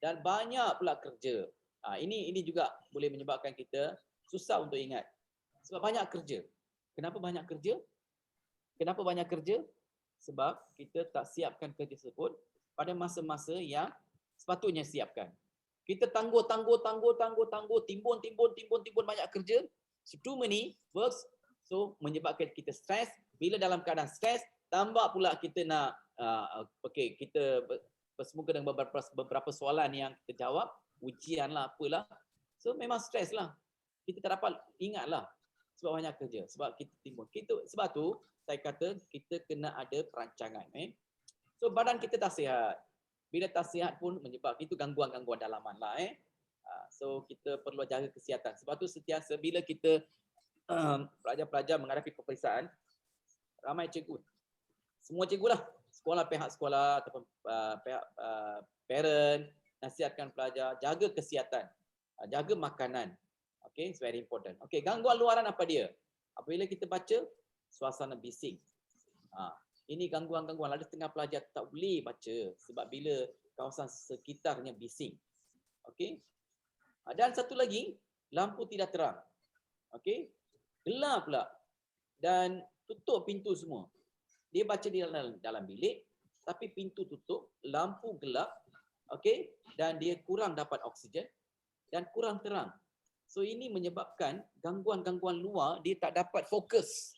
dan banyak pula kerja. Ini juga boleh menyebabkan kita susah untuk ingat. Sebab banyak kerja. Kenapa banyak kerja? Kenapa banyak kerja? Sebab kita tak siapkan kerja tersebut pada masa-masa yang sepatutnya siapkan. Kita tangguh, timbun banyak kerja. So too many works, so menyebabkan kita stres. Bila dalam keadaan stres, tambah pula kita nak kita bersemuka dengan beberapa soalan yang kita jawab, ujian lah, apalah. So memang stres lah. Kita tak dapat ingat lah. Sebab banyak kerja. Sebab kita timbun. Sebab tu, saya kata kita kena ada perancangan. So badan kita tak sihat. Bila tak sihat pun menyebabkan itu gangguan-gangguan dalaman lah. So kita perlu jaga kesihatan. Sebab tu sentiasa bila kita pelajar-pelajar menghadapi peperiksaan, ramai cikgu. Semua cikgu lah. Pihak sekolah ataupun pihak parent, nasihatkan pelajar, jaga kesihatan, jaga makanan. Okay, it's very important. Okay, gangguan luaran apa dia? Apabila kita baca, suasana bising. Ini gangguan-gangguan. Ada setengah pelajar tak boleh baca sebab bila kawasan sekitarnya bising. Okay. Dan satu lagi, lampu tidak terang. Okay. Gelap pula. Dan tutup pintu semua. Dia baca di dalam bilik, tapi pintu tutup, lampu gelap, okay, dan dia kurang dapat oksigen dan kurang terang. So ini menyebabkan gangguan-gangguan luar dia tak dapat fokus.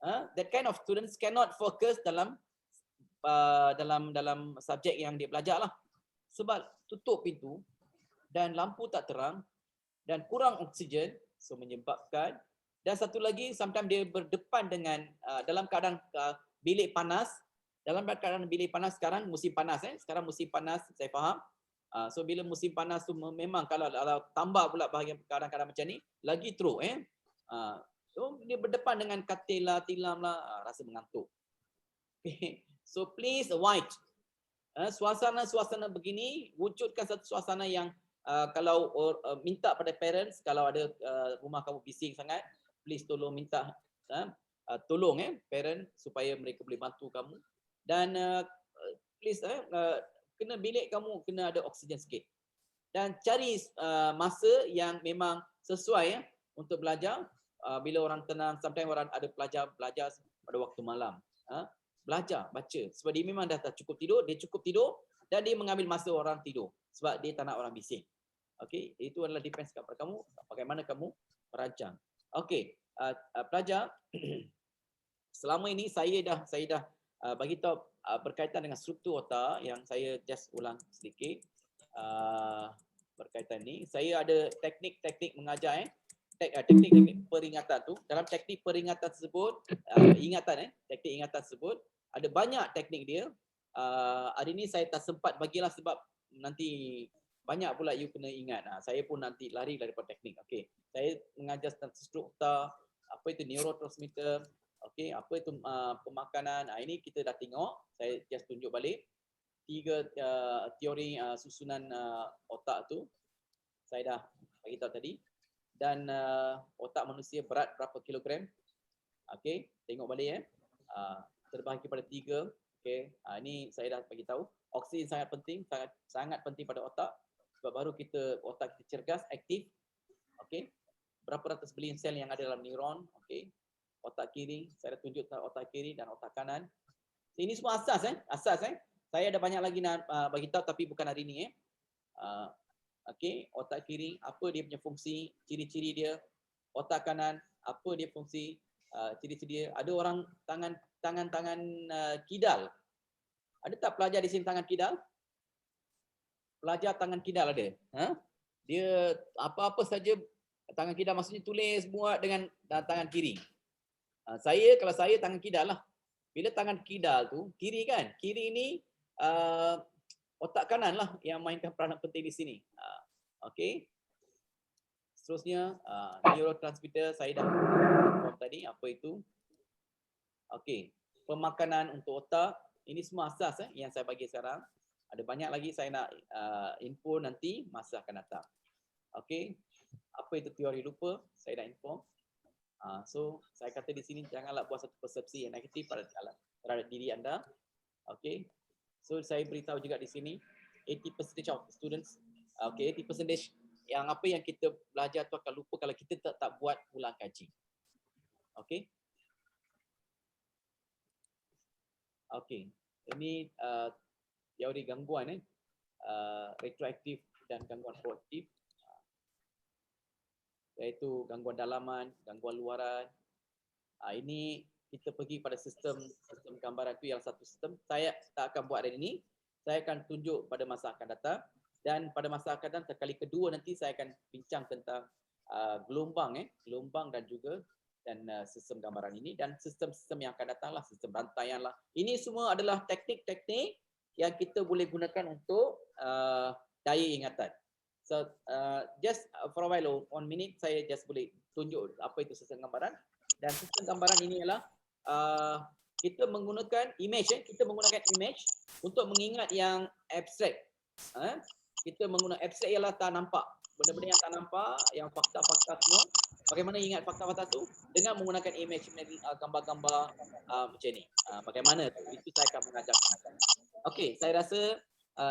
That kind of students cannot focus dalam subjek yang dia belajar lah. Sebab tutup pintu dan lampu tak terang dan kurang oksigen, so menyebabkan. Dan satu lagi, sometimes dia berdepan dengan dalam keadaan bilik panas. Dalam keadaan bilik panas sekarang, musim panas. Sekarang musim panas, saya faham. So bila musim panas tu memang kalau tambah pula bahagian kadang-kadang macam ni, lagi teruk. So dia berdepan dengan katil lah, tilam lah, rasa mengantuk. Okay. So please avoid. Suasana-suasana begini, wujudkan satu suasana yang kalau minta pada parents, kalau ada rumah kamu bising sangat, please tolong minta tolong parent supaya mereka boleh bantu kamu. Dan please kena bilik kamu kena ada oksigen sikit. Dan cari masa yang memang sesuai untuk belajar. Bila orang tenang, sometimes orang ada pelajar belajar pada waktu malam. Belajar, baca. Sebab dia memang dah tak cukup tidur, dia cukup tidur dan dia mengambil masa orang tidur. Sebab dia tak nak orang bising. Okey, itu adalah depends kepada kamu, bagaimana kamu merancang. Okey, pelajar, selama ini saya dah bagi tahu berkaitan dengan struktur otak yang saya just ulang sedikit berkaitan ni. Saya ada teknik-teknik mengajar teknik-teknik peringatan tu. Dalam teknik peringatan tersebut, teknik ingatan tersebut ada banyak teknik dia. Hari ni saya tak sempat bagilah sebab nanti banyak pula you kena ingat. Saya pun nanti lari daripada teknik. Okey. Saya mengajar tentang struktur otak, apa itu neurotransmitter, okey, apa itu pemakanan. Ini kita dah tengok. Saya just tunjuk balik 3 teori susunan otak tu. Saya dah bagi tahu tadi. Dan otak manusia berat berapa kilogram. Okey, tengok balik terbahagi pada 3. Okey, ini saya dah bagi tahu. Oksigen sangat penting, sangat penting pada otak sebab baru otak kita cergas, aktif. Okey. Berapa ratus bilion sel yang ada dalam neuron, okey. Otak kiri, saya dah tunjuk otak kiri dan otak kanan. Ini semua asas asas. Saya ada banyak lagi nak bagi tahu tapi bukan hari ni okey, otak kiri apa dia punya fungsi, ciri-ciri dia. Otak kanan apa dia fungsi, ciri-ciri dia. Ada orang tangan kidal. Ada tak pelajar di sini tangan kidal? Pelajar tangan kidal ada? Dia apa-apa saja tangan kidal, maksudnya tulis, buat dengan tangan kiri. Kalau saya tangan kidal lah. Bila tangan kidal tu, kiri kan? Kiri ini otak kanan lah yang mainkan peranan penting di sini. Okey. Seterusnya, neurotransmitter saya dah buat tadi, apa itu? Okey. Pemakanan untuk otak, ini semua asas yang saya bagi sekarang. Ada banyak lagi saya nak info nanti masa akan datang. Okey. Apa itu teori lupa? Saya dah inform. So saya kata di sini janganlah buat satu persepsi yang negatif terhadap diri anda. Okey. So saya beritahu juga di sini 80% of students, 80% yang apa yang kita belajar tu akan lupa kalau kita tak buat ulang kaji. Okey. Okey. Ini teori gangguan retroaktif dan gangguan proaktif. Iaitu gangguan dalaman, gangguan luaran. Ini kita pergi pada sistem gambaran itu yang satu sistem. Saya tak akan buat hari ini. Saya akan tunjuk pada masa akan datang. Dan pada masa akan datang, kali kedua nanti saya akan bincang tentang gelombang dan juga sistem gambaran ini. Dan sistem-sistem yang akan datang lah, sistem rantaian lah. Ini semua adalah teknik-teknik yang kita boleh gunakan untuk daya ingatan. So just for a while, 1 minute saya just boleh tunjuk apa itu sistem gambaran. Dan sistem gambaran ini ialah kita menggunakan image, untuk mengingat yang abstrak. Kita menggunakan abstrak ialah tak nampak, benda-benda yang tak nampak, yang fakta-fakta semua. Bagaimana ingat fakta-fakta tu dengan menggunakan image, gambar-gambar macam ni. Bagaimana tu? Itu saya akan mengajar. Okey, saya rasa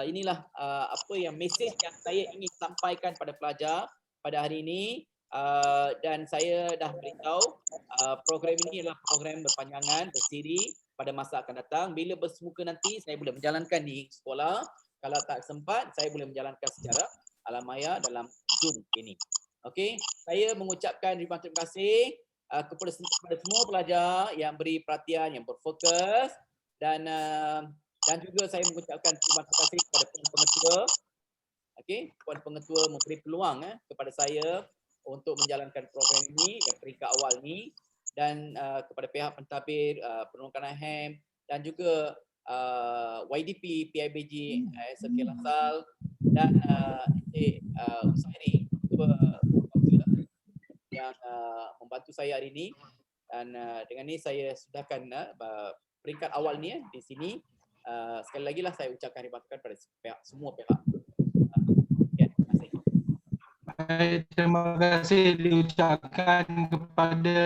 inilah apa yang mesej yang saya ingin sampaikan pada pelajar pada hari ini. Dan saya dah beritahu program ini adalah program berpanjangan, bersiri pada masa akan datang. Bila bersemuka nanti saya boleh menjalankan di sekolah. Kalau tak sempat saya boleh menjalankan secara alam maya dalam Zoom ini. Okey, saya mengucapkan terima kasih kepada semua pelajar yang beri perhatian, yang berfokus dan juga saya mengucapkan terima kasih kepada pengetua. Okey, kepada pengetua memberi peluang kepada saya untuk menjalankan program ini yang peringkat awal ini dan kepada pihak pentadbir Pertukaran HAM dan juga YDP PIBG SMK Lasal dan Usairi yang membantu saya hari ini. Dan dengan ini saya sudahkan peringkat awal ni di sini. Sekali lagi lah saya ucapkan terima kasih pada semua pihak. Terima kasih. Baik, terima kasih diucapkan kepada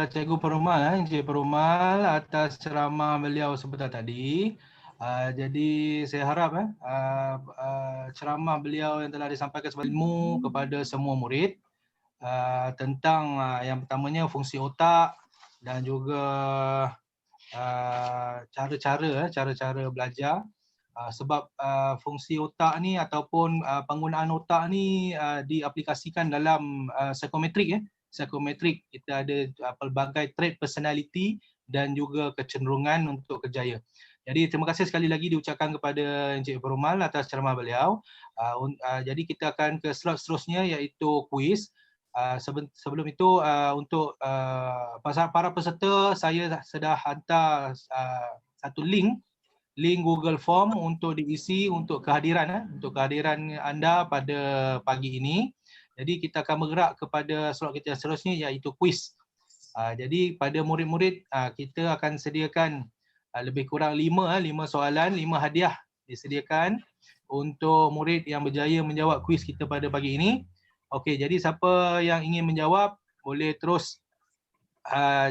Cikgu Perumal, Encik Perumal atas ceramah beliau sebentar tadi. Jadi saya harap ceramah beliau yang telah disampaikan sebagai ilmu kepada semua murid tentang yang pertamanya fungsi otak dan juga cara-cara belajar. Sebab fungsi otak ni ataupun penggunaan otak ni diaplikasikan dalam psikometrik. Psikometrik kita ada pelbagai trait personality dan juga kecenderungan untuk kerjaya. Jadi terima kasih sekali lagi diucapkan kepada Encik Perumal atas ceramah beliau. Jadi kita akan ke slot seterusnya iaitu kuis. Sebelum itu untuk para peserta saya sudah hantar satu link Google Form untuk diisi untuk kehadiran anda pada pagi ini. Jadi kita akan bergerak kepada slot kita seterusnya iaitu kuis. Jadi pada murid-murid kita akan sediakan lebih kurang 5 soalan, 5 hadiah disediakan untuk murid yang berjaya menjawab kuis kita pada pagi ini. Okey, jadi siapa yang ingin menjawab boleh terus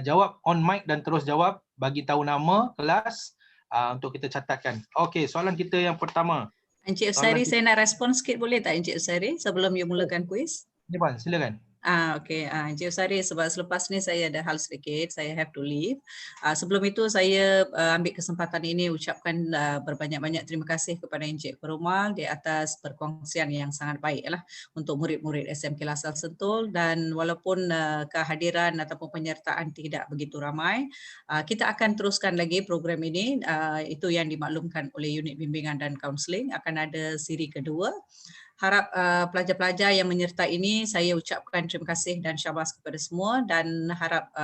jawab on mic dan terus jawab, bagi tahu nama, kelas untuk kita catatkan. Okey, soalan kita yang pertama. Encik Usairi, saya nak respon sikit boleh tak Encik Usairi sebelum you mulakan kuis? Silakan. Okey, Encik Usairi, sebab selepas ni saya ada hal sedikit, saya have to leave. Sebelum itu saya ambil kesempatan ini ucapkan berbanyak-banyak terima kasih kepada Encik Perumal di atas perkongsian yang sangat baiklah untuk murid-murid SMK Lasal Sentul, dan walaupun kehadiran ataupun penyertaan tidak begitu ramai, kita akan teruskan lagi program ini. Itu yang dimaklumkan oleh unit bimbingan dan kaunseling, akan ada siri kedua. Harap pelajar-pelajar yang menyertai ini, saya ucapkan terima kasih dan syabas kepada semua, dan harap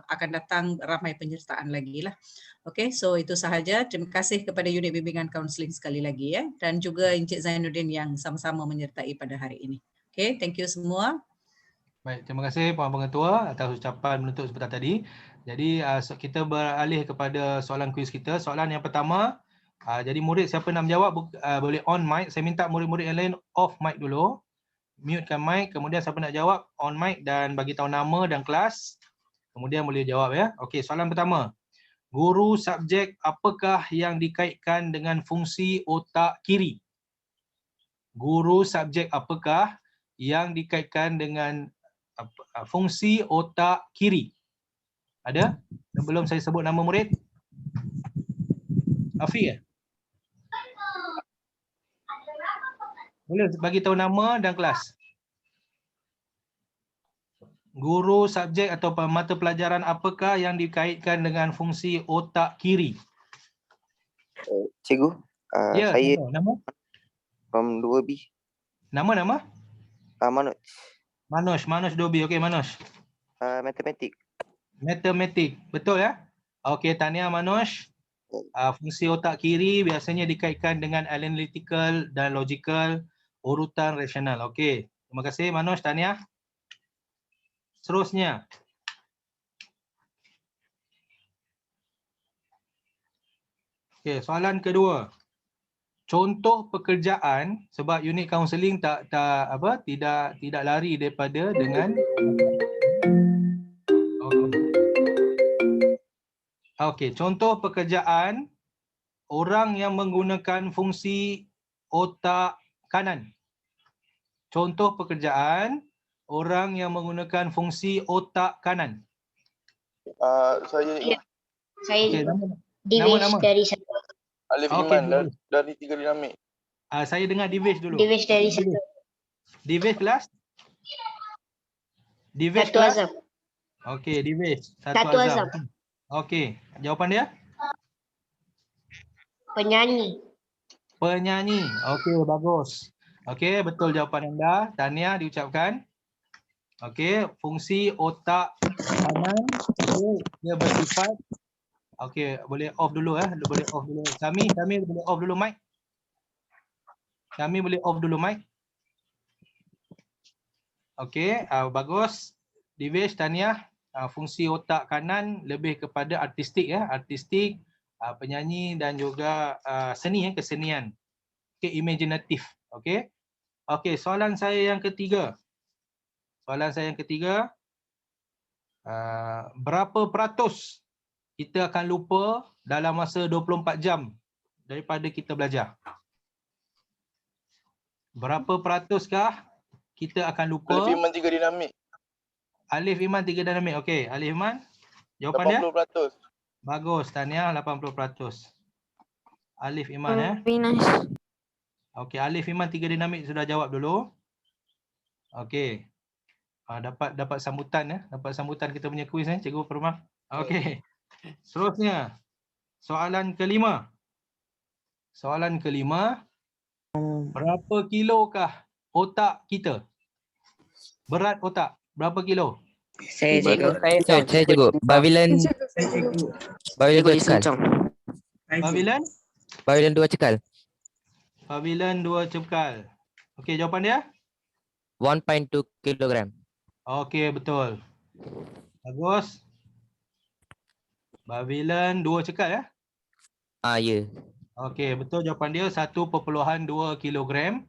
akan datang ramai penyertaan lagi lah. Okey, so itu sahaja. Terima kasih kepada unit bimbingan kaunseling sekali lagi ya, dan juga Encik Zainuddin yang sama-sama menyertai pada hari ini. Okey, thank you semua. Baik, terima kasih Puan Pengetua atas ucapan menutup sebentar tadi. Jadi kita beralih kepada soalan kuis kita. Soalan yang pertama, jadi murid siapa nak menjawab boleh on mic. Saya minta murid-murid yang lain off mic dulu. Mutekan mic, kemudian siapa nak jawab on mic dan bagi tahu nama dan kelas. Kemudian boleh jawab ya. Okey, soalan pertama. Guru subjek apakah yang dikaitkan dengan fungsi otak kiri? Guru subjek apakah yang dikaitkan dengan fungsi otak kiri? Ada? Sebelum saya sebut nama murid. Afiq ya? Boleh bagi tahu nama dan kelas. Guru subjek atau mata pelajaran apakah yang dikaitkan dengan fungsi otak kiri? Cikgu, Ya, saya nama? from 2B. Nama? Manoj, Manoj 2B. Okey, Manoj. matematik. Matematik. Betul ya? Okey, tahniah Manoj. Fungsi otak kiri biasanya dikaitkan dengan analytical dan logical, urutan rasional. Okey. Terima kasih Manoj, tahniah. Seterusnya. Okey, soalan kedua. Contoh pekerjaan, sebab unit kaunseling tidak lari daripada dengan Okey, contoh pekerjaan orang yang menggunakan fungsi otak kanan. Contoh pekerjaan orang yang menggunakan fungsi otak kanan. Saya Okey, Divish nama. dari satu. Alif Okey, Iman dari 3 dinamik. Saya dengar Divish dulu. Divish dari satu. Divish kelas? Divish Satu kelas? Azam. Okey, Divish. Satu Azam. Okey, jawapan dia? Penyanyi. Penyanyi. Okey, bagus. Okey, betul jawapan anda. Tahniah diucapkan. Okey, fungsi otak kanan dia bersifat. Okey, boleh off dulu boleh off dulu. Kami boleh off dulu mic. Kami boleh off dulu mic. Okey, bagus. Divish, tahniah. Fungsi otak kanan lebih kepada artistik ya, artistik, penyanyi dan juga seni kesenian. Okey, imaginatif. Okey. Okey, soalan saya yang ketiga. Berapa peratus kita akan lupa dalam masa 24 jam daripada kita belajar? Berapa peratuskah kita akan lupa? Alif Iman 3 dinamik. Alif Iman 3 dinamik. Okey, Alif Iman. Jawapan dia? 80%. Bagus, tahniah 80%. Alif Iman ya. Nice. Okey, Alif Iman 3 dinamik sudah jawab dulu. Okey. Dapat sambutan dapat sambutan kita punya kuis Cikgu Perumal. Okey. Seterusnya. Soalan kelima. Berapa kilokah otak kita? Berat otak berapa kilo? Saya cikgu. Saya cikgu. Babilan 2 cekal. Babilan 2 cekal. Babilan 2 cekal. Okey, jawapan dia? 1.2 kilogram. Okey, betul. Bagus. Babylon 2 cekal ya. Ya. Okey, betul jawapan dia 1.2 kilogram.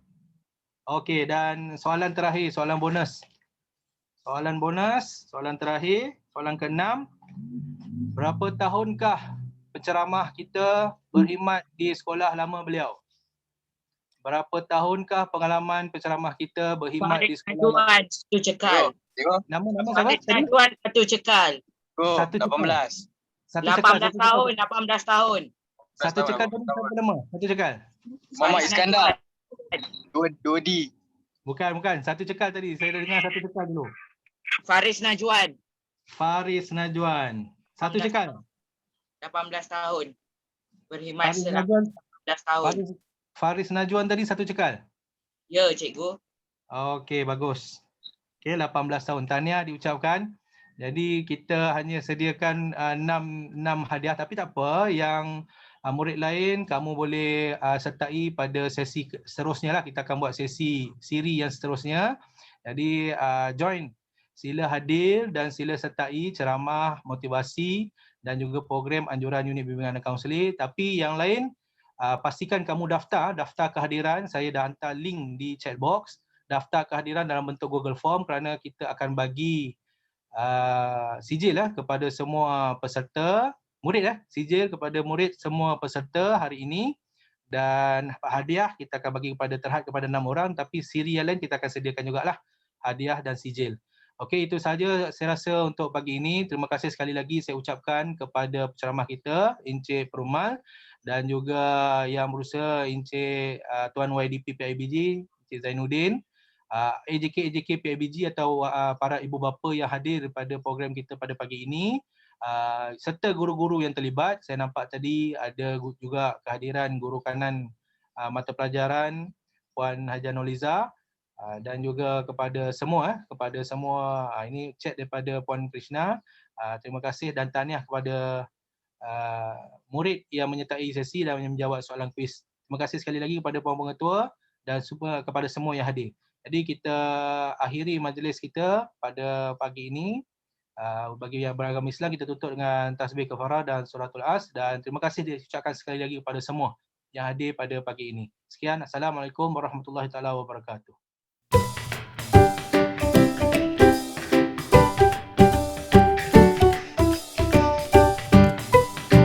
Okey, dan soalan terakhir, soalan bonus. Soalan terakhir, soalan ke-6. Berapa tahunkah penceramah kita berkhidmat di sekolah lama beliau? Berapa tahunkah pengalaman penceramah kita berkhidmat di Faris sekolah lama? Najwan, satu cekal. Nama siapa? Faris Najwan, satu cekal. Satu cekal. 18. Satu cekal. 18 tahun, 18 tahun. Satu cekal tadi siapa nama? Satu cekal. Muhammad Faris Iskandar. Najwan. 2D. Bukan. Satu cekal tadi. Saya dah dengar satu cekal dulu. Faris Najwan, Faris Najwan. Satu cekal. 18 tahun. Berkhidmat Faris selama Najwan. 18 tahun. Faris Najwan tadi satu cekal. Ya, cikgu. Okey, bagus. Okey, 18 tahun. Tahniah diucapkan. Jadi kita hanya sediakan 6 hadiah, tapi tak apa, yang murid lain kamu boleh sertai pada sesi seterusnya lah. Kita akan buat siri yang seterusnya. Jadi join. Sila hadir dan sila sertai ceramah, motivasi dan juga program anjuran unit bimbingan dan kaunseling. Tapi yang lain pastikan kamu daftar kehadiran. Saya dah hantar link di chat box. Daftar kehadiran dalam bentuk Google Form kerana kita akan bagi sijil kepada semua peserta, murid sijil kepada murid semua peserta hari ini, dan hadiah kita akan bagi terhad kepada 6 orang, tapi siri yang lain kita akan sediakan jugalah hadiah dan sijil. Okey, itu saja saya rasa untuk pagi ini. Terima kasih sekali lagi saya ucapkan kepada penceramah kita Encik Perumal dan juga yang berusaha Encik Tuan YDP PIBG Encik Zainuddin, AJK PIBG atau para ibu bapa yang hadir pada program kita pada pagi ini, serta guru-guru yang terlibat. Saya nampak tadi ada juga kehadiran guru kanan mata pelajaran Puan Haja Noliza, dan juga kepada semua ini chat daripada Puan Krishna. Terima kasih dan tahniah kepada murid yang menyertai sesi dan menjawab soalan kuis. Terima kasih sekali lagi kepada Puan Pengetua dan kepada semua yang hadir. Jadi kita akhiri majlis kita pada pagi ini. Bagi yang beragama Islam kita tutup dengan tasbih kafarah dan suratul as, dan terima kasih diucapkan sekali lagi kepada semua yang hadir pada pagi ini. Sekian, Assalamualaikum warahmatullahi taala wabarakatuh.